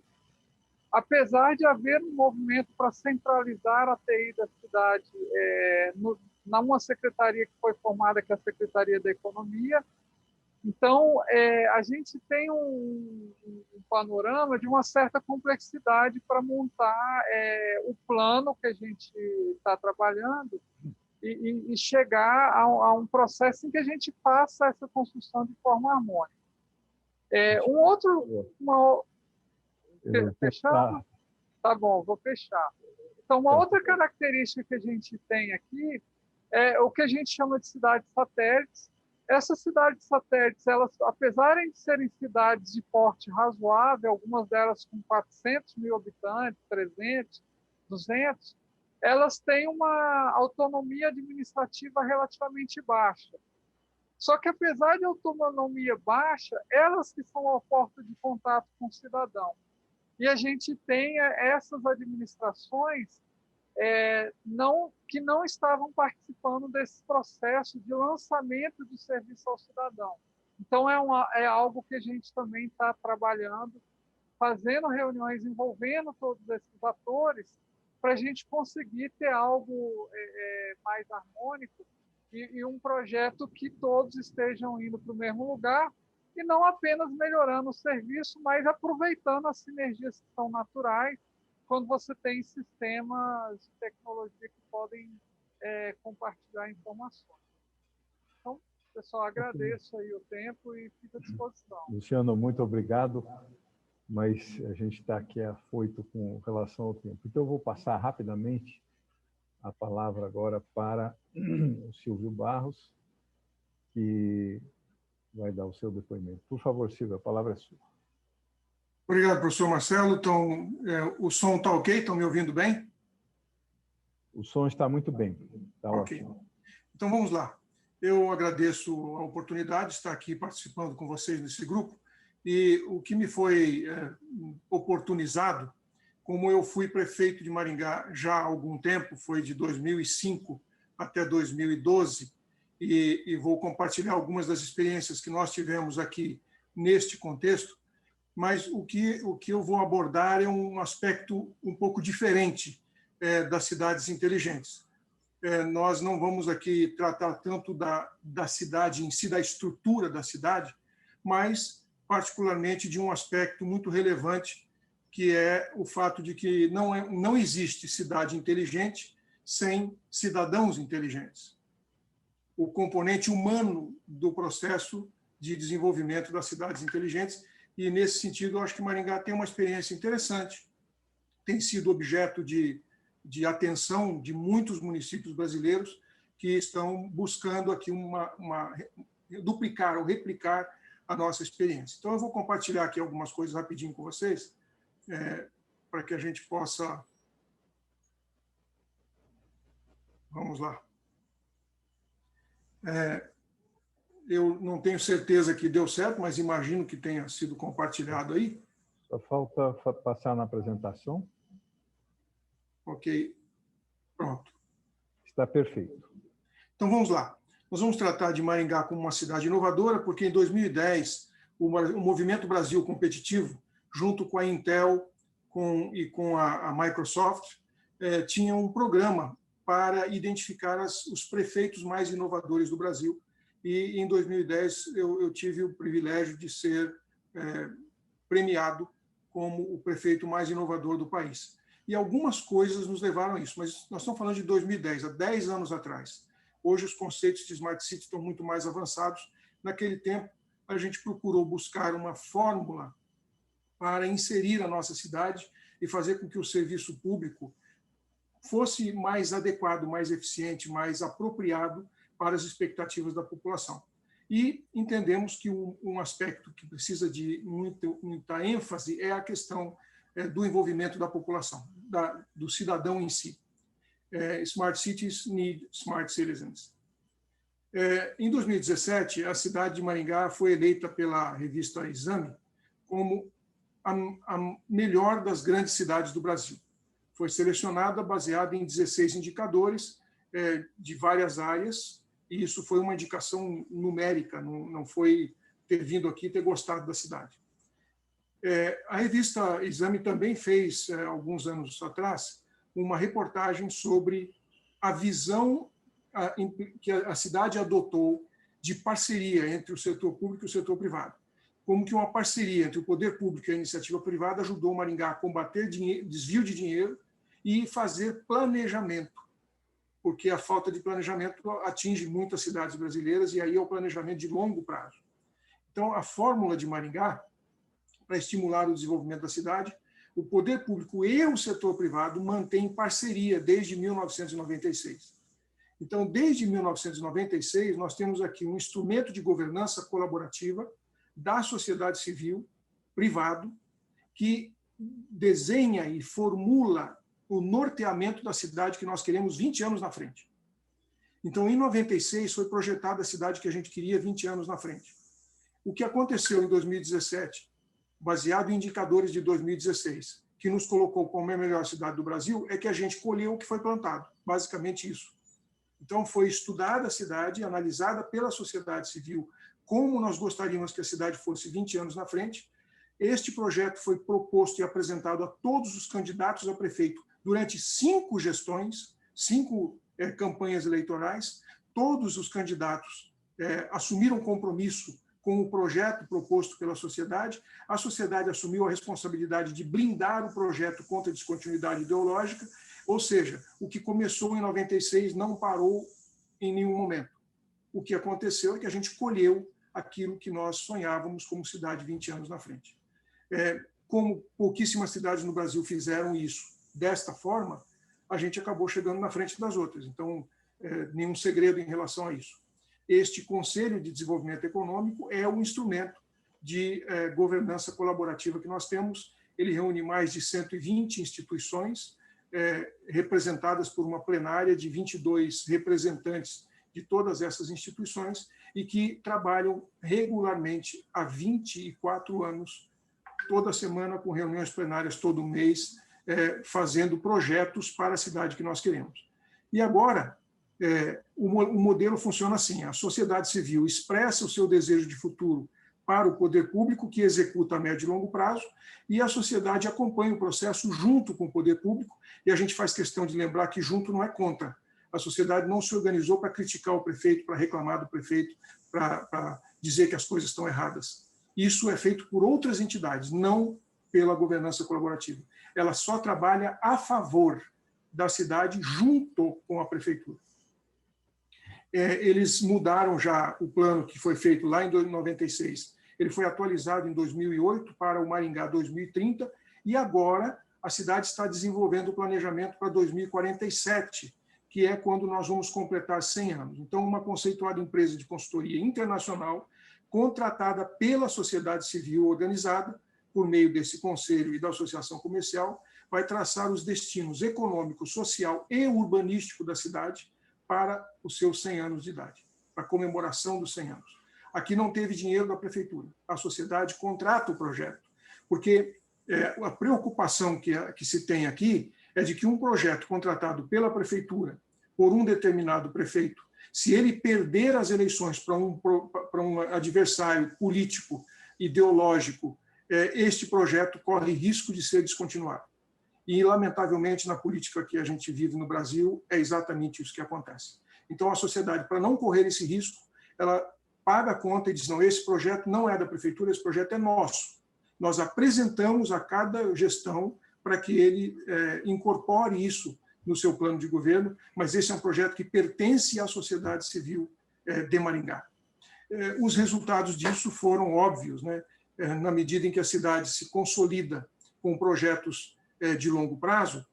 apesar de haver um movimento para centralizar a TI da cidade numa secretaria que foi formada, que é a Secretaria da Economia. Então, a gente tem um panorama de uma certa complexidade para montar o plano que a gente está trabalhando e chegar a um processo em que a gente faça essa construção de forma harmônica. Fechando? Tá bom, vou fechar. Então, uma outra característica que a gente tem aqui é o que a gente chama de cidades satélites. Essas cidades satélites, elas, apesar de serem cidades de porte razoável, algumas delas com 400 mil habitantes, 300, 200, elas têm uma autonomia administrativa relativamente baixa. Só que, apesar de autonomia baixa, elas que são a porta de contato com o cidadão. E a gente tem essas administrações que não estavam participando desse processo de lançamento de serviço ao cidadão. Então, é algo que a gente também está trabalhando, fazendo reuniões envolvendo todos esses atores, para a gente conseguir ter algo mais harmônico e um projeto que todos estejam indo para o mesmo lugar, e não apenas melhorando o serviço, mas aproveitando as sinergias que são naturais quando você tem sistemas de tecnologia que podem compartilhar informações. Então, pessoal, agradeço aí o tempo e fico à disposição. Luciano, muito obrigado, mas a gente está aqui afoito com relação ao tempo. Então, eu vou passar rapidamente a palavra agora para o Silvio Barros, que vai dar o seu depoimento. Por favor, Silvio, a palavra é sua. Obrigado, professor Marcelo. Então, o som está ok? Estão me ouvindo bem? O som está muito bem. Está ok. Ótimo. Então, vamos lá. Eu agradeço a oportunidade de estar aqui participando com vocês nesse grupo. E o que me foi oportunizado, como eu fui prefeito de Maringá já há algum tempo, foi de 2005 até 2012, e vou compartilhar algumas das experiências que nós tivemos aqui neste contexto, mas o que eu vou abordar é um aspecto um pouco diferente das cidades inteligentes. Nós não vamos aqui tratar tanto da cidade em si, da estrutura da cidade, mas particularmente de um aspecto muito relevante, que é o fato de que não existe cidade inteligente sem cidadãos inteligentes. O componente humano do processo de desenvolvimento das cidades inteligentes. E, nesse sentido, eu acho que Maringá tem uma experiência interessante, tem sido objeto de atenção de muitos municípios brasileiros que estão buscando aqui duplicar ou replicar a nossa experiência. Então, eu vou compartilhar aqui algumas coisas rapidinho com vocês, para que a gente possa... Vamos lá. Eu não tenho certeza que deu certo, mas imagino que tenha sido compartilhado aí. Só falta passar na apresentação. Ok, pronto. Está perfeito. Então, vamos lá. Nós vamos tratar de Maringá como uma cidade inovadora, porque em 2010, o Movimento Brasil Competitivo, junto com a Intel e com a Microsoft, tinha um programa para identificar os prefeitos mais inovadores do Brasil. E, em 2010, eu tive o privilégio de ser premiado como o prefeito mais inovador do país. E algumas coisas nos levaram a isso, mas nós estamos falando de 2010, há 10 anos atrás. Hoje, os conceitos de Smart City estão muito mais avançados. Naquele tempo, a gente procurou buscar uma fórmula para inserir a nossa cidade e fazer com que o serviço público fosse mais adequado, mais eficiente, mais apropriado para as expectativas da população. E entendemos que um aspecto que precisa de muita ênfase é a questão do envolvimento da população, do cidadão em si. Smart cities need smart citizens. Em 2017, a cidade de Maringá foi eleita pela revista Exame como a melhor das grandes cidades do Brasil. Foi selecionada baseada em 16 indicadores, de várias áreas, e isso foi uma indicação numérica, não foi ter vindo aqui e ter gostado da cidade. A revista Exame também fez, alguns anos atrás, uma reportagem sobre a visão que a cidade adotou de parceria entre o setor público e o setor privado. Como que uma parceria entre o poder público e a iniciativa privada ajudou Maringá a combater desvio de dinheiro e fazer planejamento, porque a falta de planejamento atinge muitas cidades brasileiras, e aí é o planejamento de longo prazo. Então, a fórmula de Maringá, para estimular o desenvolvimento da cidade, o poder público e o setor privado mantêm parceria desde 1996. Então, desde 1996, nós temos aqui um instrumento de governança colaborativa da sociedade civil, privado, que desenha e formula o norteamento da cidade que nós queremos 20 anos na frente. Então, em 96, foi projetada a cidade que a gente queria 20 anos na frente. O que aconteceu em 2017, baseado em indicadores de 2016, que nos colocou como a melhor cidade do Brasil, é que a gente colheu o que foi plantado, basicamente isso. Então, foi estudada a cidade, analisada pela sociedade civil, como nós gostaríamos que a cidade fosse 20 anos na frente. Este projeto foi proposto e apresentado a todos os candidatos a prefeito durante 5 gestões, 5 campanhas eleitorais. Todos os candidatos assumiram compromisso com o projeto proposto pela sociedade. A sociedade assumiu a responsabilidade de blindar o projeto contra a descontinuidade ideológica, ou seja, o que começou em 96 não parou em nenhum momento. O que aconteceu é que a gente colheu aquilo que nós sonhávamos como cidade 20 anos na frente. Como pouquíssimas cidades no Brasil fizeram isso desta forma, a gente acabou chegando na frente das outras. Então, nenhum segredo em relação a isso. Este Conselho de Desenvolvimento Econômico é um instrumento de governança colaborativa que nós temos. Ele reúne mais de 120 instituições, representadas por uma plenária de 22 representantes de todas essas instituições, e que trabalham regularmente há 24 anos, toda semana, com reuniões plenárias todo mês, fazendo projetos para a cidade que nós queremos. E agora, o modelo funciona assim: a sociedade civil expressa o seu desejo de futuro para o poder público, que executa a médio e longo prazo, e a sociedade acompanha o processo junto com o poder público, e a gente faz questão de lembrar que junto não é contra. A sociedade não se organizou para criticar o prefeito, para reclamar do prefeito, para dizer que as coisas estão erradas. Isso é feito por outras entidades, não pela governança colaborativa. Ela só trabalha a favor da cidade junto com a prefeitura. Eles mudaram já o plano que foi feito lá em 96. Ele foi atualizado em 2008 para o Maringá 2030, e agora a cidade está desenvolvendo o planejamento para 2047, que é quando nós vamos completar 100 anos. Então, uma conceituada empresa de consultoria internacional, contratada pela sociedade civil organizada, por meio desse conselho e da associação comercial, vai traçar os destinos econômico, social e urbanístico da cidade para os seus 100 anos de idade, para a comemoração dos 100 anos. Aqui não teve dinheiro da prefeitura, a sociedade contrata o projeto, porque a preocupação que se tem aqui é de que um projeto contratado pela prefeitura por um determinado prefeito, se ele perder as eleições para um adversário político, ideológico, este projeto corre risco de ser descontinuado. E, lamentavelmente, na política que a gente vive no Brasil, é exatamente isso que acontece. Então, a sociedade, para não correr esse risco, ela paga a conta e diz: não, esse projeto não é da prefeitura, esse projeto é nosso. Nós apresentamos a cada gestão para que ele incorpore isso no seu plano de governo, mas esse é um projeto que pertence à sociedade civil de Maringá. Os resultados disso foram óbvios, né? Na medida em que a cidade se consolida com projetos de longo prazo,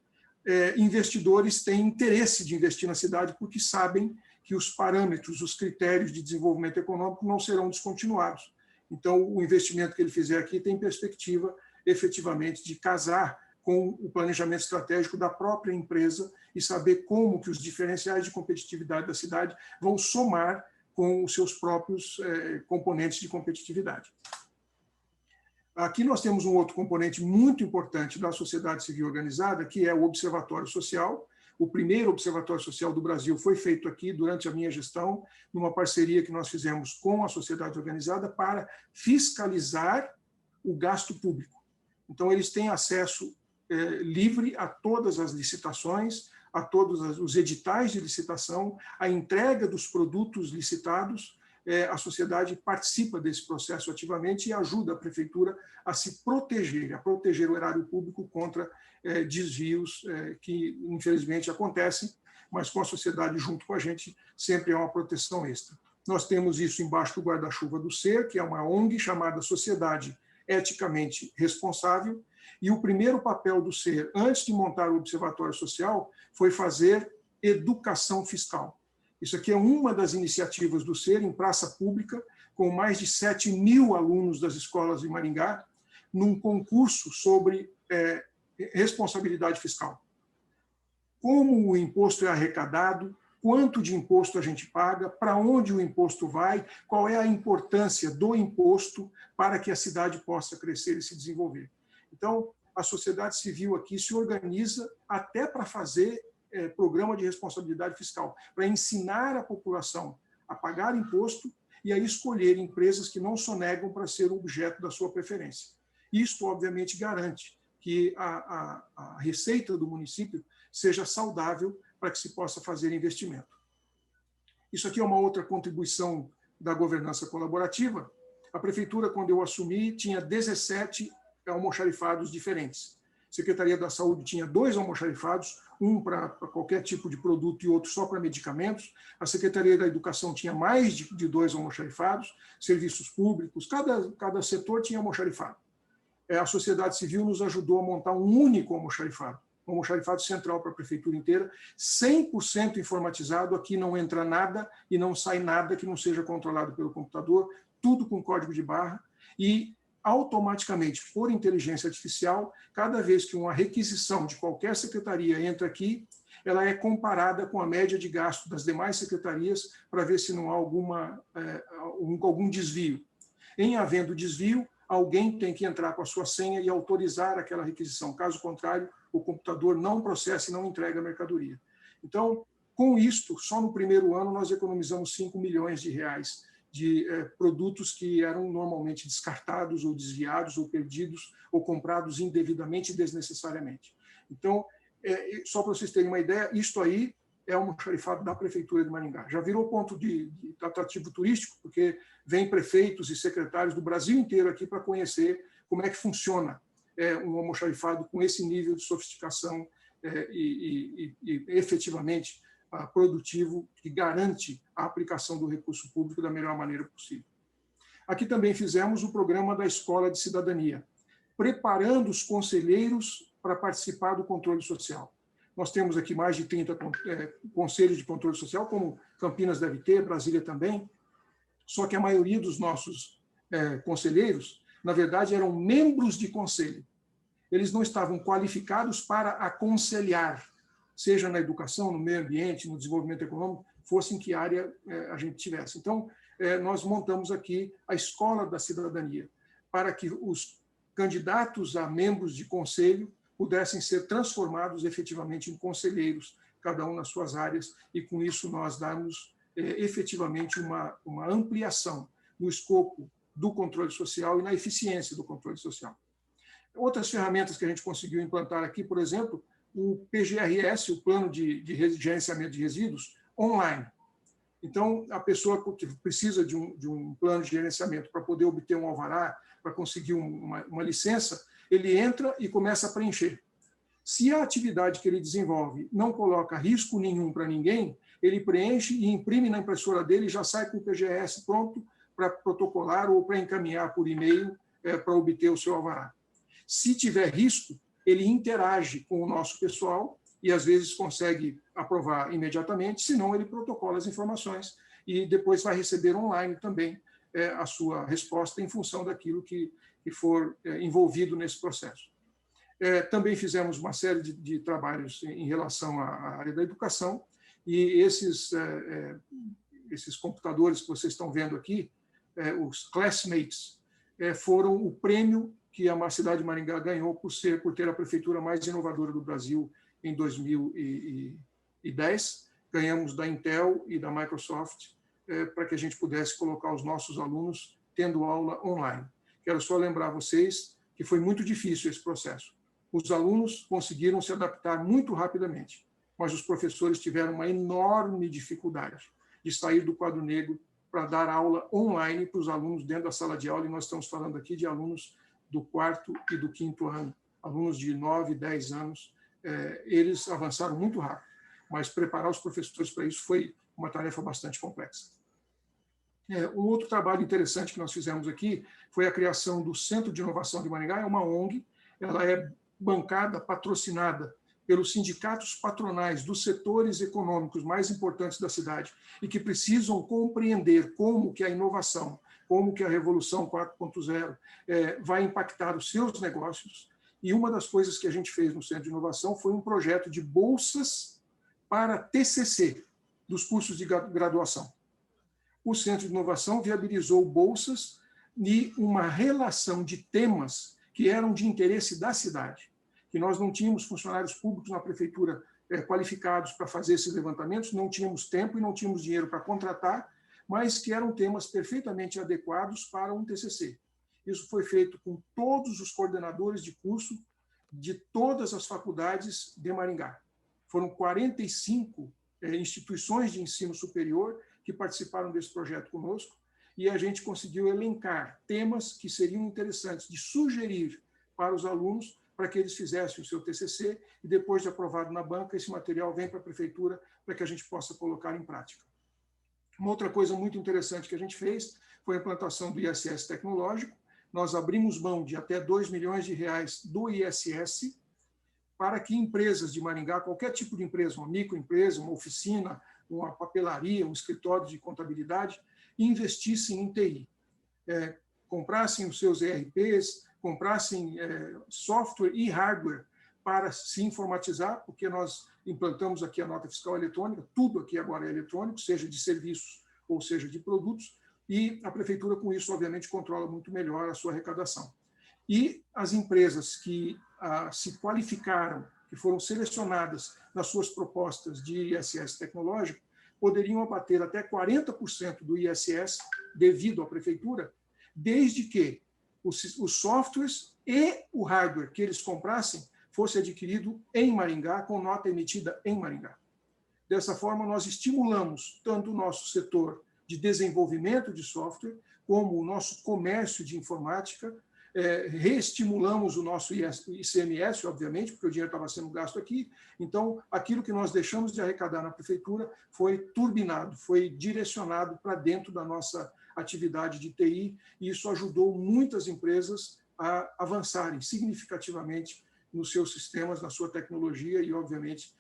investidores têm interesse de investir na cidade porque sabem que os parâmetros, os critérios de desenvolvimento econômico não serão descontinuados. Então, o investimento que ele fizer aqui tem perspectiva, efetivamente, de casar com o planejamento estratégico da própria empresa e saber como que os diferenciais de competitividade da cidade vão somar com os seus próprios componentes de competitividade. Aqui nós temos um outro componente muito importante da sociedade civil organizada, que é o Observatório Social. O primeiro observatório social do Brasil foi feito aqui durante a minha gestão, numa parceria que nós fizemos com a sociedade organizada para fiscalizar o gasto público. Então, eles têm acesso livre a todas as licitações, a todos os editais de licitação, a entrega dos produtos licitados. A sociedade participa desse processo ativamente e ajuda a prefeitura a se proteger, a proteger o erário público contra desvios que, infelizmente, acontecem, mas com a sociedade junto com a gente sempre há uma proteção extra. Nós temos isso embaixo do guarda-chuva do SER, que é uma ONG chamada Sociedade Eticamente Responsável, e o primeiro papel do SER, antes de montar o Observatório Social, foi fazer educação fiscal. Isso aqui é uma das iniciativas do SER em praça pública, com mais de 7.000 alunos das escolas de Maringá, num concurso sobre responsabilidade fiscal. Como o imposto é arrecadado, quanto de imposto a gente paga, para onde o imposto vai, qual é a importância do imposto para que a cidade possa crescer e se desenvolver. Então, a sociedade civil aqui se organiza até para fazer programa de responsabilidade fiscal, para ensinar a população a pagar imposto e a escolher empresas que não sonegam para ser objeto da sua preferência. Isto, obviamente, garante que a receita do município seja saudável para que se possa fazer investimento. Isso aqui é uma outra contribuição da governança colaborativa. A prefeitura, quando eu assumi, tinha 17 almoxarifados diferentes. A Secretaria da Saúde tinha 2 almoxarifados, um para qualquer tipo de produto e outro só para medicamentos. A Secretaria da Educação tinha mais de 2 almoxarifados, serviços públicos, cada setor tinha almoxarifado. A sociedade civil nos ajudou a montar um único almoxarifado, um almoxarifado central para a prefeitura inteira, 100% informatizado, aqui não entra nada e não sai nada que não seja controlado pelo computador, tudo com código de barra, e automaticamente, por inteligência artificial, cada vez que uma requisição de qualquer secretaria entra aqui, ela é comparada com a média de gasto das demais secretarias para ver se não há algum desvio. Em havendo desvio, alguém tem que entrar com a sua senha e autorizar aquela requisição. Caso contrário, o computador não processa e não entrega a mercadoria. Então, com isto, só no primeiro ano, nós economizamos 5 milhões de reais de produtos que eram normalmente descartados ou desviados ou perdidos ou comprados indevidamente e desnecessariamente. Então, só para vocês terem uma ideia, isto aí é um almoxarifado da Prefeitura de Maringá. Já virou ponto de atrativo turístico, porque vem prefeitos e secretários do Brasil inteiro aqui para conhecer como é que funciona um almoxarifado com esse nível de sofisticação e efetivamente produtivo, que garante a aplicação do recurso público da melhor maneira possível. Aqui também fizemos o programa da Escola de Cidadania, preparando os conselheiros para participar do controle social. Nós temos aqui mais de 30 conselhos de controle social, como Campinas deve ter, Brasília também, só que a maioria dos nossos conselheiros, na verdade, eram membros de conselho. Eles não estavam qualificados para aconselhar, seja na educação, no meio ambiente, no desenvolvimento econômico, fosse em que área a gente tivesse. Então, nós montamos aqui a Escola da Cidadania, para que os candidatos a membros de conselho pudessem ser transformados efetivamente em conselheiros, cada um nas suas áreas, e com isso nós damos efetivamente uma ampliação no escopo do controle social e na eficiência do controle social. Outras ferramentas que a gente conseguiu implantar aqui, por exemplo, o PGRS, o Plano de Gerenciamento de Resíduos, online. Então, a pessoa que precisa de um plano de gerenciamento para poder obter um alvará, para conseguir uma licença, ele entra e começa a preencher. Se a atividade que ele desenvolve não coloca risco nenhum para ninguém, ele preenche e imprime na impressora dele e já sai com o PGRS pronto para protocolar ou para encaminhar por e-mail para obter o seu alvará. Se tiver risco, ele interage com o nosso pessoal e, às vezes, consegue aprovar imediatamente, senão ele protocola as informações e depois vai receber online também a sua resposta em função daquilo que for envolvido nesse processo. Também fizemos uma série de trabalhos em relação à área da educação e esses computadores que vocês estão vendo aqui, os Classmates, foram o prêmio que a cidade de Maringá ganhou por ter a prefeitura mais inovadora do Brasil em 2020. 2010, ganhamos da Intel e da Microsoft para que a gente pudesse colocar os nossos alunos tendo aula online. Quero só lembrar vocês que foi muito difícil esse processo. Os alunos conseguiram se adaptar muito rapidamente, mas os professores tiveram uma enorme dificuldade de sair do quadro negro para dar aula online para os alunos dentro da sala de aula, e nós estamos falando aqui de alunos do 4º e do 5º ano, alunos de 9, 10 anos, eles avançaram muito rápido, mas preparar os professores para isso foi uma tarefa bastante complexa. Um outro trabalho interessante que nós fizemos aqui foi a criação do Centro de Inovação de Maringá, é uma ONG, ela é bancada, patrocinada pelos sindicatos patronais dos setores econômicos mais importantes da cidade e que precisam compreender como que a inovação, como que a Revolução 4.0 vai impactar os seus negócios. E uma das coisas que a gente fez no Centro de Inovação foi um projeto de bolsas para TCC, dos cursos de graduação. O Centro de Inovação viabilizou bolsas e uma relação de temas que eram de interesse da cidade, que nós não tínhamos funcionários públicos na prefeitura qualificados para fazer esses levantamentos, não tínhamos tempo e não tínhamos dinheiro para contratar, mas que eram temas perfeitamente adequados para um TCC. Isso foi feito com todos os coordenadores de curso de todas as faculdades de Maringá. Foram 45 instituições de ensino superior que participaram desse projeto conosco, e a gente conseguiu elencar temas que seriam interessantes de sugerir para os alunos para que eles fizessem o seu TCC, e depois de aprovado na banca, esse material vem para a prefeitura para que a gente possa colocar em prática. Uma outra coisa muito interessante que a gente fez foi a implantação do ISS tecnológico. Nós abrimos mão de até R$2 milhões do ISS para que empresas de Maringá, qualquer tipo de empresa, uma microempresa, uma oficina, uma papelaria, um escritório de contabilidade, investissem em TI. Comprassem os seus ERPs, comprassem software e hardware para se informatizar, porque nós implantamos aqui a nota fiscal eletrônica, tudo aqui agora é eletrônico, seja de serviços ou seja de produtos, e a prefeitura, com isso, obviamente, controla muito melhor a sua arrecadação. E as empresas que se qualificaram, que foram selecionadas nas suas propostas de ISS tecnológico, poderiam abater até 40% do ISS devido à prefeitura, desde que os softwares e o hardware que eles comprassem fosse adquirido em Maringá, com nota emitida em Maringá. Dessa forma, nós estimulamos tanto o nosso setor de desenvolvimento de software, como o nosso comércio de informática, reestimulamos o nosso ICMS, obviamente, porque o dinheiro estava sendo gasto aqui. Então, aquilo que nós deixamos de arrecadar na prefeitura foi turbinado, foi direcionado para dentro da nossa atividade de TI, e isso ajudou muitas empresas a avançarem significativamente nos seus sistemas, na sua tecnologia e, obviamente,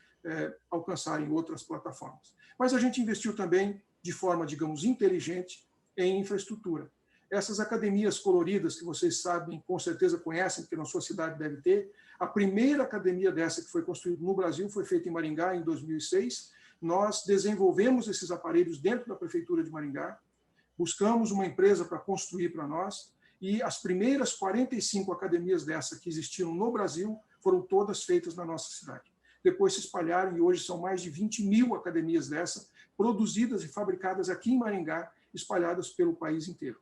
alcançarem outras plataformas. Mas a gente investiu também de forma, digamos, inteligente em infraestrutura. Essas academias coloridas que vocês sabem, com certeza conhecem, porque na sua cidade deve ter, a primeira academia dessa que foi construída no Brasil foi feita em Maringá em 2006. Nós desenvolvemos esses aparelhos dentro da prefeitura de Maringá, buscamos uma empresa para construir para nós, e as primeiras 45 academias dessa que existiam no Brasil foram todas feitas na nossa cidade. Depois se espalharam e hoje são mais de 20 mil academias dessa, produzidas e fabricadas aqui em Maringá, espalhadas pelo país inteiro.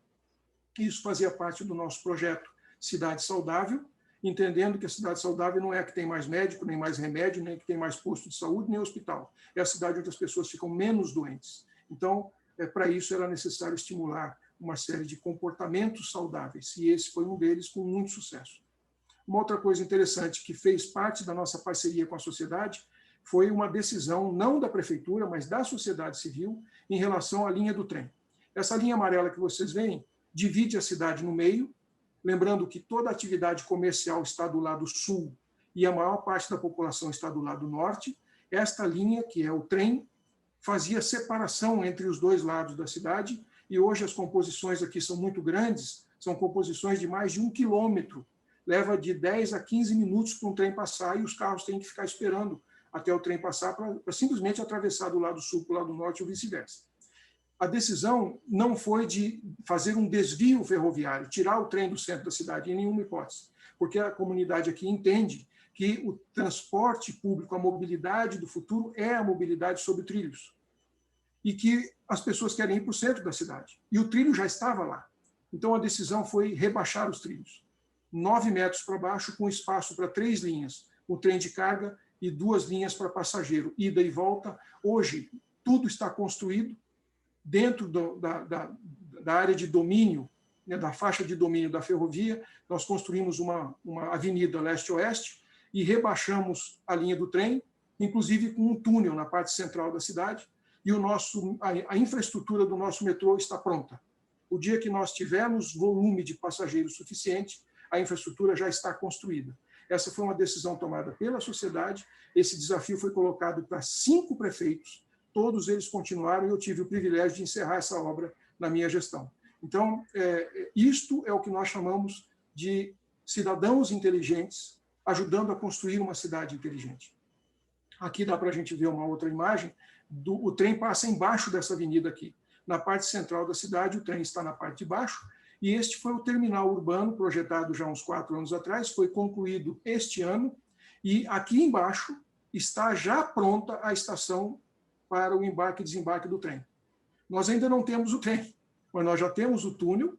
Isso fazia parte do nosso projeto Cidade Saudável, entendendo que a cidade saudável não é a que tem mais médico, nem mais remédio, nem que tem mais posto de saúde, nem hospital. É a cidade onde as pessoas ficam menos doentes. Então, para isso era necessário estimular uma série de comportamentos saudáveis, e esse foi um deles com muito sucesso. Uma outra coisa interessante que fez parte da nossa parceria com a sociedade foi uma decisão, não da prefeitura, mas da sociedade civil, em relação à linha do trem. Essa linha amarela que vocês veem divide a cidade no meio, lembrando que toda a atividade comercial está do lado sul e a maior parte da população está do lado norte. Esta linha, que é o trem, fazia separação entre os dois lados da cidade, e hoje as composições aqui são muito grandes, são composições de mais de 1 quilômetro. Leva de 10 a 15 minutos para um trem passar, e os carros têm que ficar esperando até o trem passar para simplesmente atravessar do lado sul para o lado norte ou vice-versa. A decisão não foi de fazer um desvio ferroviário, tirar o trem do centro da cidade, em nenhuma hipótese, porque a comunidade aqui entende que o transporte público, a mobilidade do futuro é a mobilidade sobre trilhos. E que as pessoas querem ir para o centro da cidade. E o trilho já estava lá. Então, a decisão foi rebaixar os trilhos. 9 metros para baixo, com espaço para 3 linhas. Um trem de carga e 2 linhas para passageiro, ida e volta. Hoje, tudo está construído dentro da área de domínio, né, da faixa de domínio da ferrovia. Nós construímos uma avenida leste-oeste e rebaixamos a linha do trem, inclusive com um túnel na parte central da cidade, e a infraestrutura do nosso metrô está pronta. O dia que nós tivermos volume de passageiros suficiente, a infraestrutura já está construída. Essa foi uma decisão tomada pela sociedade, esse desafio foi colocado para 5 prefeitos, todos eles continuaram e eu tive o privilégio de encerrar essa obra na minha gestão. Então, isto é o que nós chamamos de cidadãos inteligentes ajudando a construir uma cidade inteligente. Aqui dá para a gente ver uma outra imagem, o trem passa embaixo dessa avenida aqui. Na parte central da cidade, o trem está na parte de baixo, e este foi o terminal urbano, projetado já uns 4 anos atrás, foi concluído este ano, e aqui embaixo está já pronta a estação para o embarque e desembarque do trem. Nós ainda não temos o trem, mas nós já temos o túnel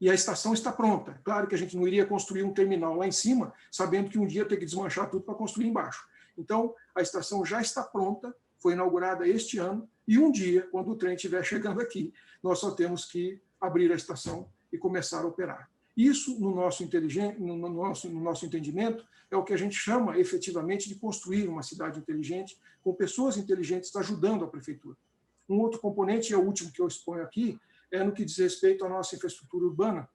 e a estação está pronta. Claro que a gente não iria construir um terminal lá em cima, sabendo que um dia tem que desmanchar tudo para construir embaixo. Então, a estação já está pronta, foi inaugurada este ano, e um dia, quando o trem estiver chegando aqui, nós só temos que abrir a estação e começar a operar. Isso, no nosso entendimento, é o que a gente chama efetivamente de construir uma cidade inteligente, com pessoas inteligentes ajudando a prefeitura. Um outro componente, e é o último que eu exponho aqui, é no que diz respeito à nossa infraestrutura urbana.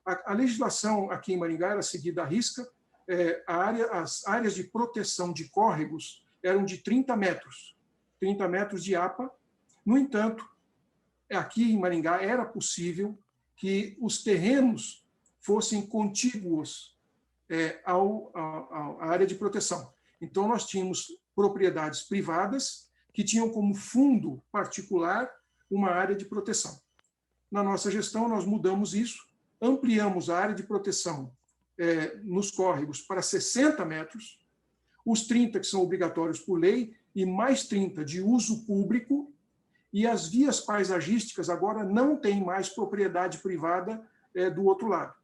A legislação aqui em Maringá era seguida à risca, as áreas de proteção de córregos eram de 30 metros de APA. No entanto, aqui em Maringá era possível que os terrenos fossem contíguos à área de proteção. Então, nós tínhamos propriedades privadas que tinham como fundo particular uma área de proteção. Na nossa gestão, nós mudamos isso, ampliamos a área de proteção nos córregos para 60 metros, os 30 que são obrigatórios por lei e mais 30 de uso público, e as vias paisagísticas agora não têm mais propriedade privada do outro lado,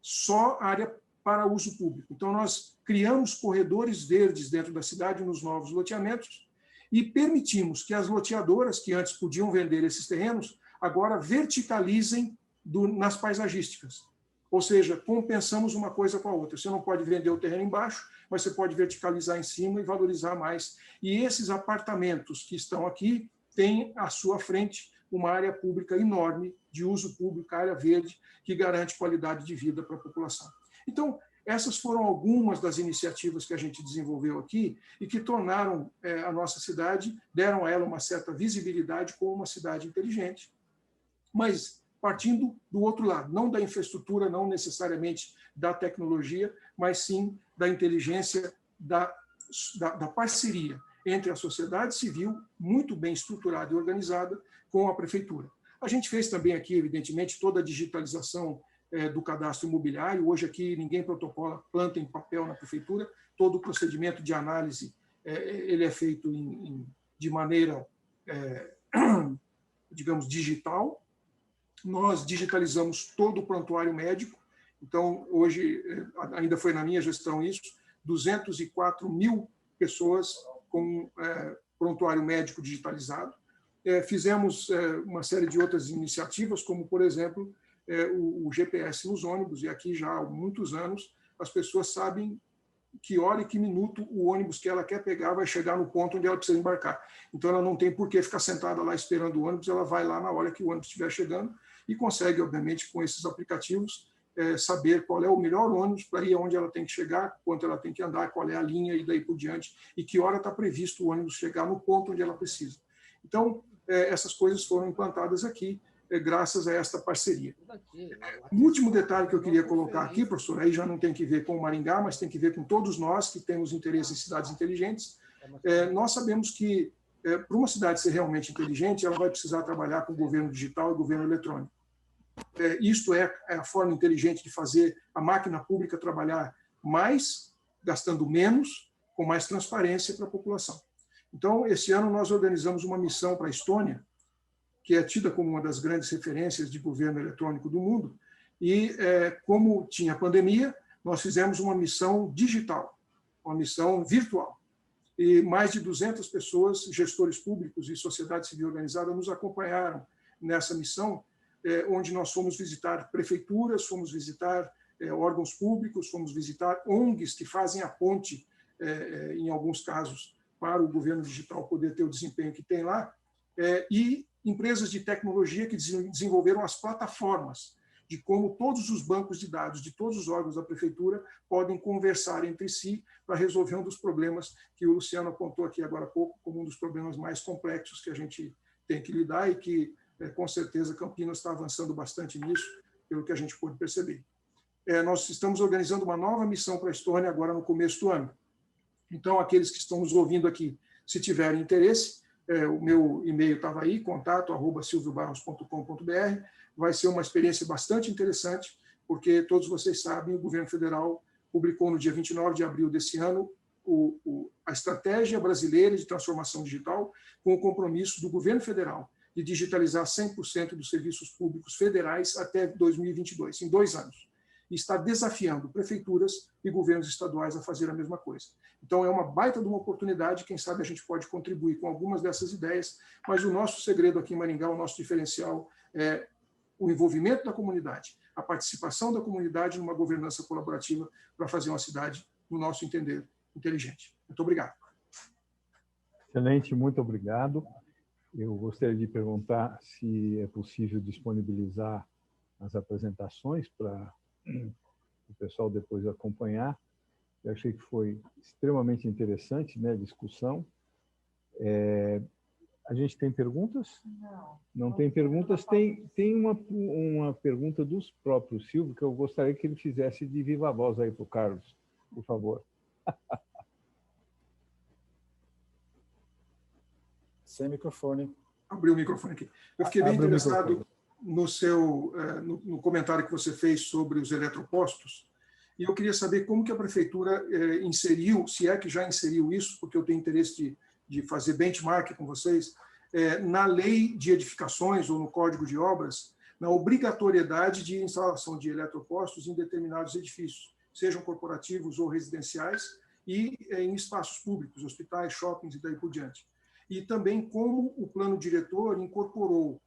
só área para uso público. Então, nós criamos corredores verdes dentro da cidade, nos novos loteamentos, e permitimos que as loteadoras, que antes podiam vender esses terrenos, agora verticalizem nas paisagísticas. Ou seja, compensamos uma coisa com a outra. Você não pode vender o terreno embaixo, mas você pode verticalizar em cima e valorizar mais. E esses apartamentos que estão aqui têm à sua frente uma área pública enorme, de uso público, área verde, que garante qualidade de vida para a população. Então, essas foram algumas das iniciativas que a gente desenvolveu aqui e que tornaram a nossa cidade, deram a ela uma certa visibilidade como uma cidade inteligente, mas partindo do outro lado, não da infraestrutura, não necessariamente da tecnologia, mas sim da inteligência, da parceria entre a sociedade civil, muito bem estruturada e organizada, com a prefeitura. A gente fez também aqui, evidentemente, toda a digitalização do cadastro imobiliário. Hoje aqui ninguém protocola planta em papel na prefeitura, todo o procedimento de análise ele é feito de maneira, digamos, digital. Nós digitalizamos todo o prontuário médico, então hoje, ainda foi na minha gestão isso, 204 mil pessoas com prontuário médico digitalizado. Fizemos uma série de outras iniciativas, como, por exemplo, o GPS nos ônibus, e aqui já há muitos anos as pessoas sabem que hora e que minuto o ônibus que ela quer pegar vai chegar no ponto onde ela precisa embarcar. Então, ela não tem por que ficar sentada lá esperando o ônibus, ela vai lá na hora que o ônibus estiver chegando e consegue, obviamente, com esses aplicativos, saber qual é o melhor ônibus para ir aonde ela tem que chegar, quanto ela tem que andar, qual é a linha e daí por diante, e que hora está previsto o ônibus chegar no ponto onde ela precisa. Então, essas coisas foram implantadas aqui, graças a esta parceria. O último detalhe que eu queria colocar aqui, professor, aí já não tem que ver com o Maringá, mas tem que ver com todos nós que temos interesse em cidades inteligentes. Nós sabemos que, para uma cidade ser realmente inteligente, ela vai precisar trabalhar com governo digital e governo eletrônico. Isto é a forma inteligente de fazer a máquina pública trabalhar mais gastando menos, com mais transparência para a população. Então, esse ano nós organizamos uma missão para a Estônia, que é tida como uma das grandes referências de governo eletrônico do mundo, e como tinha pandemia, nós fizemos uma missão digital, uma missão virtual. E mais de 200 pessoas, gestores públicos e sociedade civil organizada, nos acompanharam nessa missão, onde nós fomos visitar prefeituras, fomos visitar órgãos públicos, fomos visitar ONGs que fazem a ponte, em alguns casos, para o governo digital poder ter o desempenho que tem lá, e empresas de tecnologia que desenvolveram as plataformas de como todos os bancos de dados de todos os órgãos da prefeitura podem conversar entre si para resolver um dos problemas que o Luciano apontou aqui agora há pouco como um dos problemas mais complexos que a gente tem que lidar e que, com certeza, Campinas está avançando bastante nisso, pelo que a gente pôde perceber. Nós estamos organizando uma nova missão para a Estônia agora no começo do ano. Então, aqueles que estão nos ouvindo aqui, se tiverem interesse, o meu e-mail estava aí, contato@silviobarros.com.br. Vai ser uma experiência bastante interessante, porque todos vocês sabem, o governo federal publicou no dia 29 de abril desse ano a Estratégia Brasileira de Transformação Digital, com o compromisso do governo federal de digitalizar 100% dos serviços públicos federais até 2022, em 2 anos. E está desafiando prefeituras e governos estaduais a fazer a mesma coisa. Então, é uma baita de uma oportunidade, quem sabe a gente pode contribuir com algumas dessas ideias, mas o nosso segredo aqui em Maringá, o nosso diferencial é o envolvimento da comunidade, a participação da comunidade numa governança colaborativa para fazer uma cidade, no nosso entender, inteligente. Muito obrigado. Excelente, muito obrigado. Eu gostaria de perguntar se é possível disponibilizar as apresentações para o pessoal depois acompanhar. Eu achei que foi extremamente interessante, né, a discussão. A gente tem perguntas? Não tem perguntas. Tem uma pergunta dos próprios Silvio, que eu gostaria que ele fizesse de viva voz aí para o Carlos, por favor. Sem microfone. Abriu o microfone aqui. Eu fiquei bem interessado no comentário que você fez sobre os eletropostos, e eu queria saber como que a prefeitura inseriu, se é que já inseriu isso, porque eu tenho interesse de fazer benchmark com vocês, na lei de edificações ou no Código de Obras, na obrigatoriedade de instalação de eletropostos em determinados edifícios, sejam corporativos ou residenciais, e em espaços públicos, hospitais, shoppings e daí por diante. E também como o plano diretor incorporou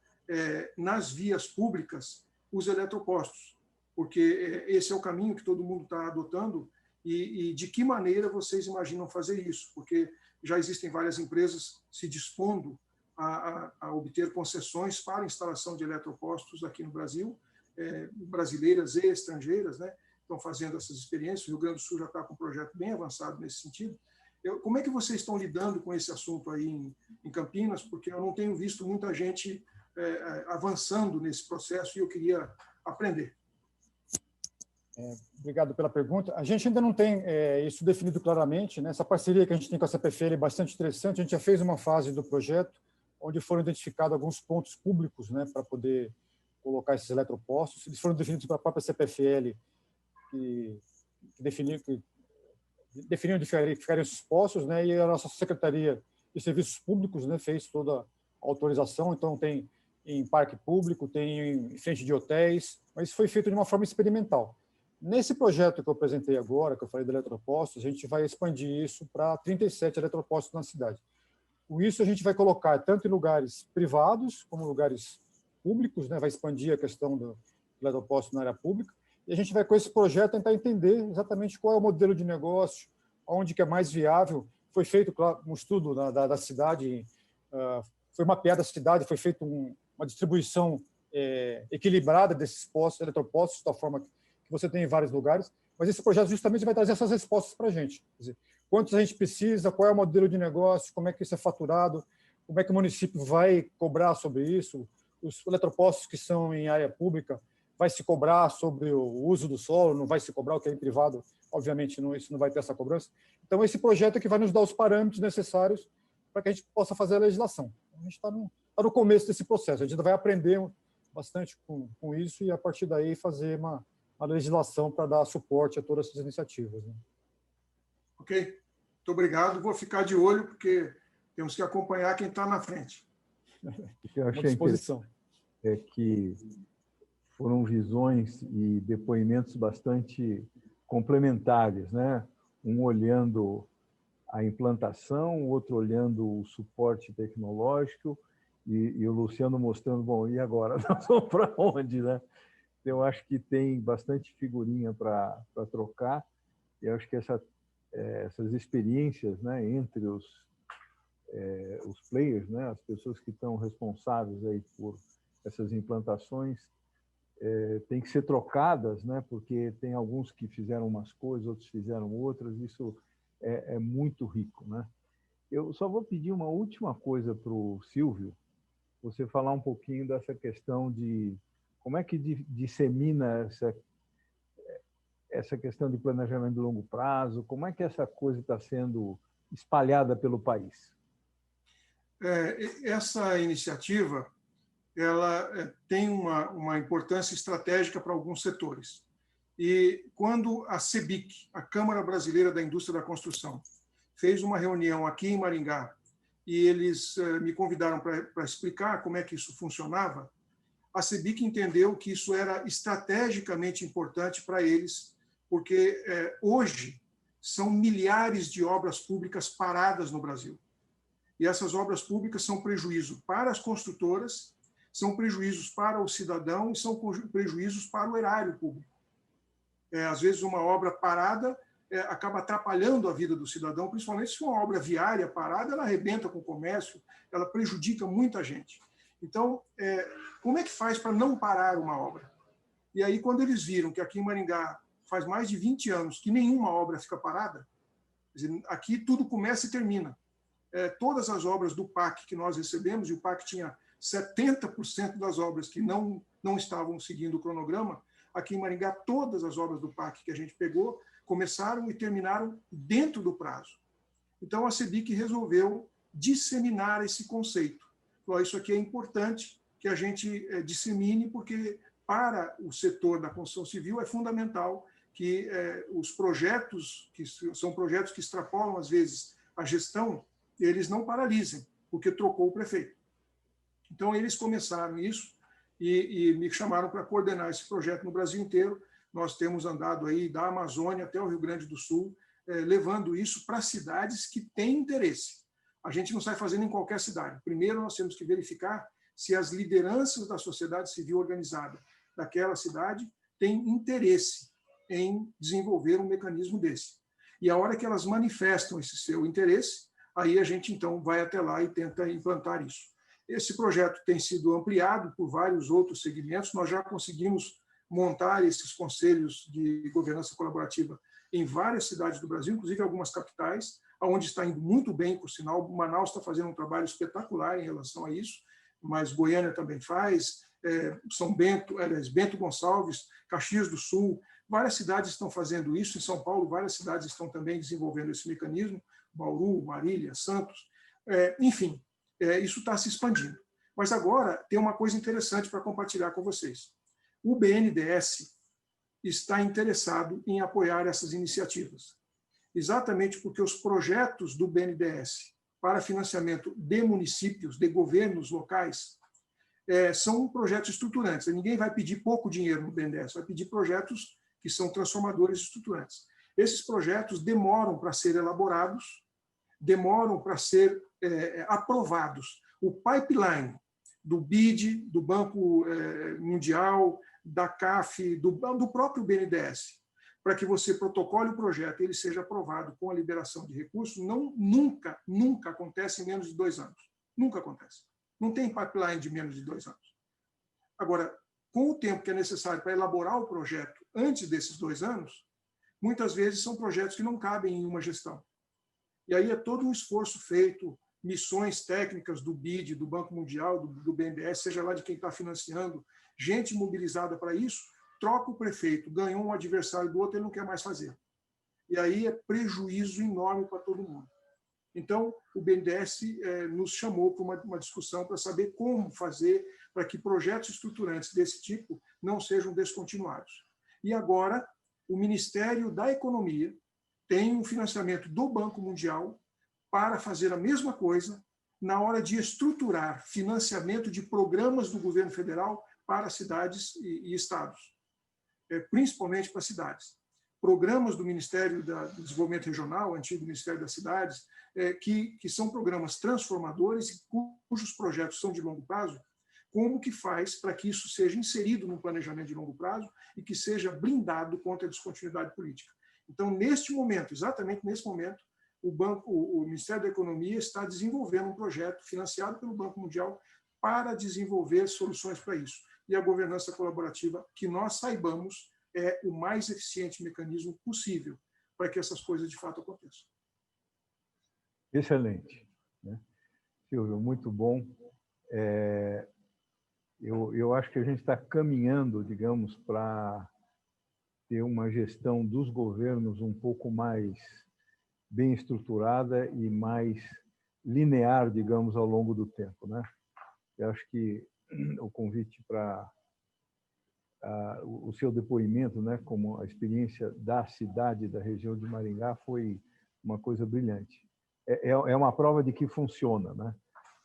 nas vias públicas os eletropostos, porque esse é o caminho que todo mundo está adotando, e de que maneira vocês imaginam fazer isso? Porque já existem várias empresas se dispondo a obter concessões para instalação de eletropostos aqui no Brasil, brasileiras e estrangeiras, né? Estão fazendo essas experiências. O Rio Grande do Sul já está com um projeto bem avançado nesse sentido. Como é que vocês estão lidando com esse assunto aí em Campinas? Porque eu não tenho visto muita gente avançando nesse processo e eu queria aprender. Obrigado pela pergunta. A gente ainda não tem isso definido claramente, né? Essa parceria que a gente tem com a CPFL é bastante interessante. A gente já fez uma fase do projeto onde foram identificados alguns pontos públicos, né, para poder colocar esses eletropostos. Eles foram definidos pela própria CPFL, que definiu onde ficariam esses postos, né? E a nossa Secretaria de Serviços Públicos, né, fez toda a autorização. Então, tem em parque público, tem em frente de hotéis, mas isso foi feito de uma forma experimental. Nesse projeto que eu apresentei agora, que eu falei de eletropostos, a gente vai expandir isso para 37 eletropostos na cidade. Com isso, a gente vai colocar tanto em lugares privados como lugares públicos, né? Vai expandir a questão do eletroposto na área pública, e a gente vai, com esse projeto, tentar entender exatamente qual é o modelo de negócio, onde que é mais viável. Foi feito, claro, um estudo da cidade, foi mapeada a cidade, foi feita uma distribuição equilibrada desses postos, eletropostos, da forma que você tem em vários lugares, mas esse projeto justamente vai trazer essas respostas para a gente. Quer dizer, quantos a gente precisa, qual é o modelo de negócio, como é que isso é faturado, como é que o município vai cobrar sobre isso, os eletropostos que são em área pública, vai se cobrar sobre o uso do solo, não vai se cobrar, o que é em privado, obviamente isso não vai ter essa cobrança. Então, esse projeto é que vai nos dar os parâmetros necessários para que a gente possa fazer a legislação. A gente está no começo desse processo, a gente vai aprender bastante com isso e, a partir daí, fazer uma legislação para dar suporte a todas essas iniciativas, né? Ok? Muito obrigado. Vou ficar de olho, porque temos que acompanhar quem está na frente. O que eu achei disposição. É que foram visões e depoimentos bastante complementares, né? Um olhando a implantação, o outro olhando o suporte tecnológico e o Luciano mostrando, bom, e agora? Nós vamos para onde, né? Eu acho que tem bastante figurinha para trocar e acho que essas experiências, né, entre os players, né, as pessoas que estão responsáveis aí por essas implantações, tem que ser trocadas, né, porque tem alguns que fizeram umas coisas, outros fizeram outras, isso é muito rico, né? Eu só vou pedir uma última coisa para o Silvio, você falar um pouquinho dessa questão de como é que dissemina essa questão de planejamento de longo prazo, como é que essa coisa está sendo espalhada pelo país? Essa iniciativa ela tem uma importância estratégica para alguns setores. E quando a CEBIC, a Câmara Brasileira da Indústria da Construção, fez uma reunião aqui em Maringá e eles me convidaram para explicar como é que isso funcionava, a CEBIC entendeu que isso era estrategicamente importante para eles, porque hoje são milhares de obras públicas paradas no Brasil. E essas obras públicas são prejuízo para as construtoras, são prejuízos para o cidadão e são prejuízos para o erário público. Às vezes, uma obra parada acaba atrapalhando a vida do cidadão, principalmente se for uma obra viária parada, ela arrebenta com o comércio, ela prejudica muita gente. Então, como é que faz para não parar uma obra? E aí, quando eles viram que aqui em Maringá faz mais de 20 anos que nenhuma obra fica parada, quer dizer, aqui tudo começa e termina. Todas as obras do PAC que nós recebemos, e o PAC tinha 70% das obras que não estavam seguindo o cronograma, aqui em Maringá, todas as obras do PAC que a gente pegou começaram e terminaram dentro do prazo. Então, a CEBIC resolveu disseminar esse conceito. Então, isso aqui é importante que a gente dissemine, porque para o setor da construção civil é fundamental que os projetos, que são projetos que extrapolam, às vezes, a gestão, eles não paralisem, porque trocou o prefeito. Então, eles começaram isso e me chamaram para coordenar esse projeto no Brasil inteiro. Nós temos andado aí da Amazônia até o Rio Grande do Sul, levando isso para cidades que têm interesse. A gente não sai fazendo em qualquer cidade. Primeiro, nós temos que verificar se as lideranças da sociedade civil organizada daquela cidade têm interesse em desenvolver um mecanismo desse. E a hora que elas manifestam esse seu interesse, aí a gente, então, vai até lá e tenta implantar isso. Esse projeto tem sido ampliado por vários outros segmentos. Nós já conseguimos montar esses conselhos de governança colaborativa em várias cidades do Brasil, inclusive algumas capitais, onde está indo muito bem, por sinal. Manaus está fazendo um trabalho espetacular em relação a isso, mas Goiânia também faz, São Bento, Bento Gonçalves, Caxias do Sul, várias cidades estão fazendo isso. Em São Paulo, várias cidades estão também desenvolvendo esse mecanismo, Bauru, Marília, Santos, enfim, isso está se expandindo. Mas agora tem uma coisa interessante para compartilhar com vocês. O BNDES está interessado em apoiar essas iniciativas, exatamente porque os projetos do BNDES para financiamento de municípios, de governos locais, são projetos estruturantes. Ninguém vai pedir pouco dinheiro no BNDES, vai pedir projetos que são transformadores estruturantes. Esses projetos demoram para ser elaborados, demoram para ser aprovados. O pipeline do BID, do Banco Mundial, da CAF, do próprio BNDES, para que você protocole o projeto e ele seja aprovado com a liberação de recursos, nunca acontece em menos de 2 anos. Nunca acontece. Não tem pipeline de menos de 2 anos. Agora, com o tempo que é necessário para elaborar o projeto antes desses 2 anos, muitas vezes são projetos que não cabem em uma gestão. E aí é todo um esforço feito, missões técnicas do BID, do Banco Mundial, do BNDES, seja lá de quem está financiando, gente mobilizada para isso, troca o prefeito, ganhou um adversário do outro, ele não quer mais fazer. E aí é prejuízo enorme para todo mundo. Então, o BNDES nos chamou para uma discussão para saber como fazer para que projetos estruturantes desse tipo não sejam descontinuados. E agora, o Ministério da Economia tem um financiamento do Banco Mundial para fazer a mesma coisa na hora de estruturar financiamento de programas do governo federal para cidades e estados, principalmente para cidades. Programas do Ministério do Desenvolvimento Regional, antigo Ministério das Cidades, que são programas transformadores e cujos projetos são de longo prazo. Como que faz para que isso seja inserido no planejamento de longo prazo e que seja blindado contra a descontinuidade política? Então, neste momento, exatamente nesse momento, o Ministério da Economia está desenvolvendo um projeto financiado pelo Banco Mundial para desenvolver soluções para isso. E a governança colaborativa, que nós saibamos, é o mais eficiente mecanismo possível para que essas coisas de fato aconteçam. Excelente, né? Silvio, muito bom. Eu acho que a gente está caminhando, digamos, para ter uma gestão dos governos um pouco mais bem estruturada e mais linear, digamos, ao longo do tempo, né? Eu acho que o convite para o seu depoimento, né, como a experiência da cidade, da região de Maringá, foi uma coisa brilhante. É uma prova de que funciona, né?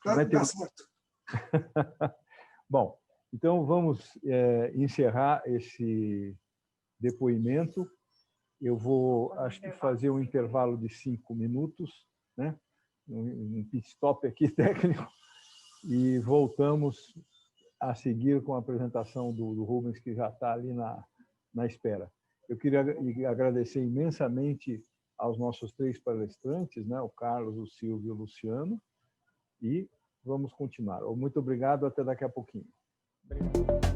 Tá certo. Bom, então vamos encerrar esse depoimento. Eu vou, acho que, fazer um intervalo de 5 minutos, né? Um pit stop aqui técnico, e voltamos a seguir com a apresentação do Rubens, que já está ali na espera. Eu queria agradecer imensamente aos nossos 3 palestrantes, né? O Carlos, o Silvio e o Luciano, e vamos continuar. Muito obrigado, até daqui a pouquinho. Obrigado.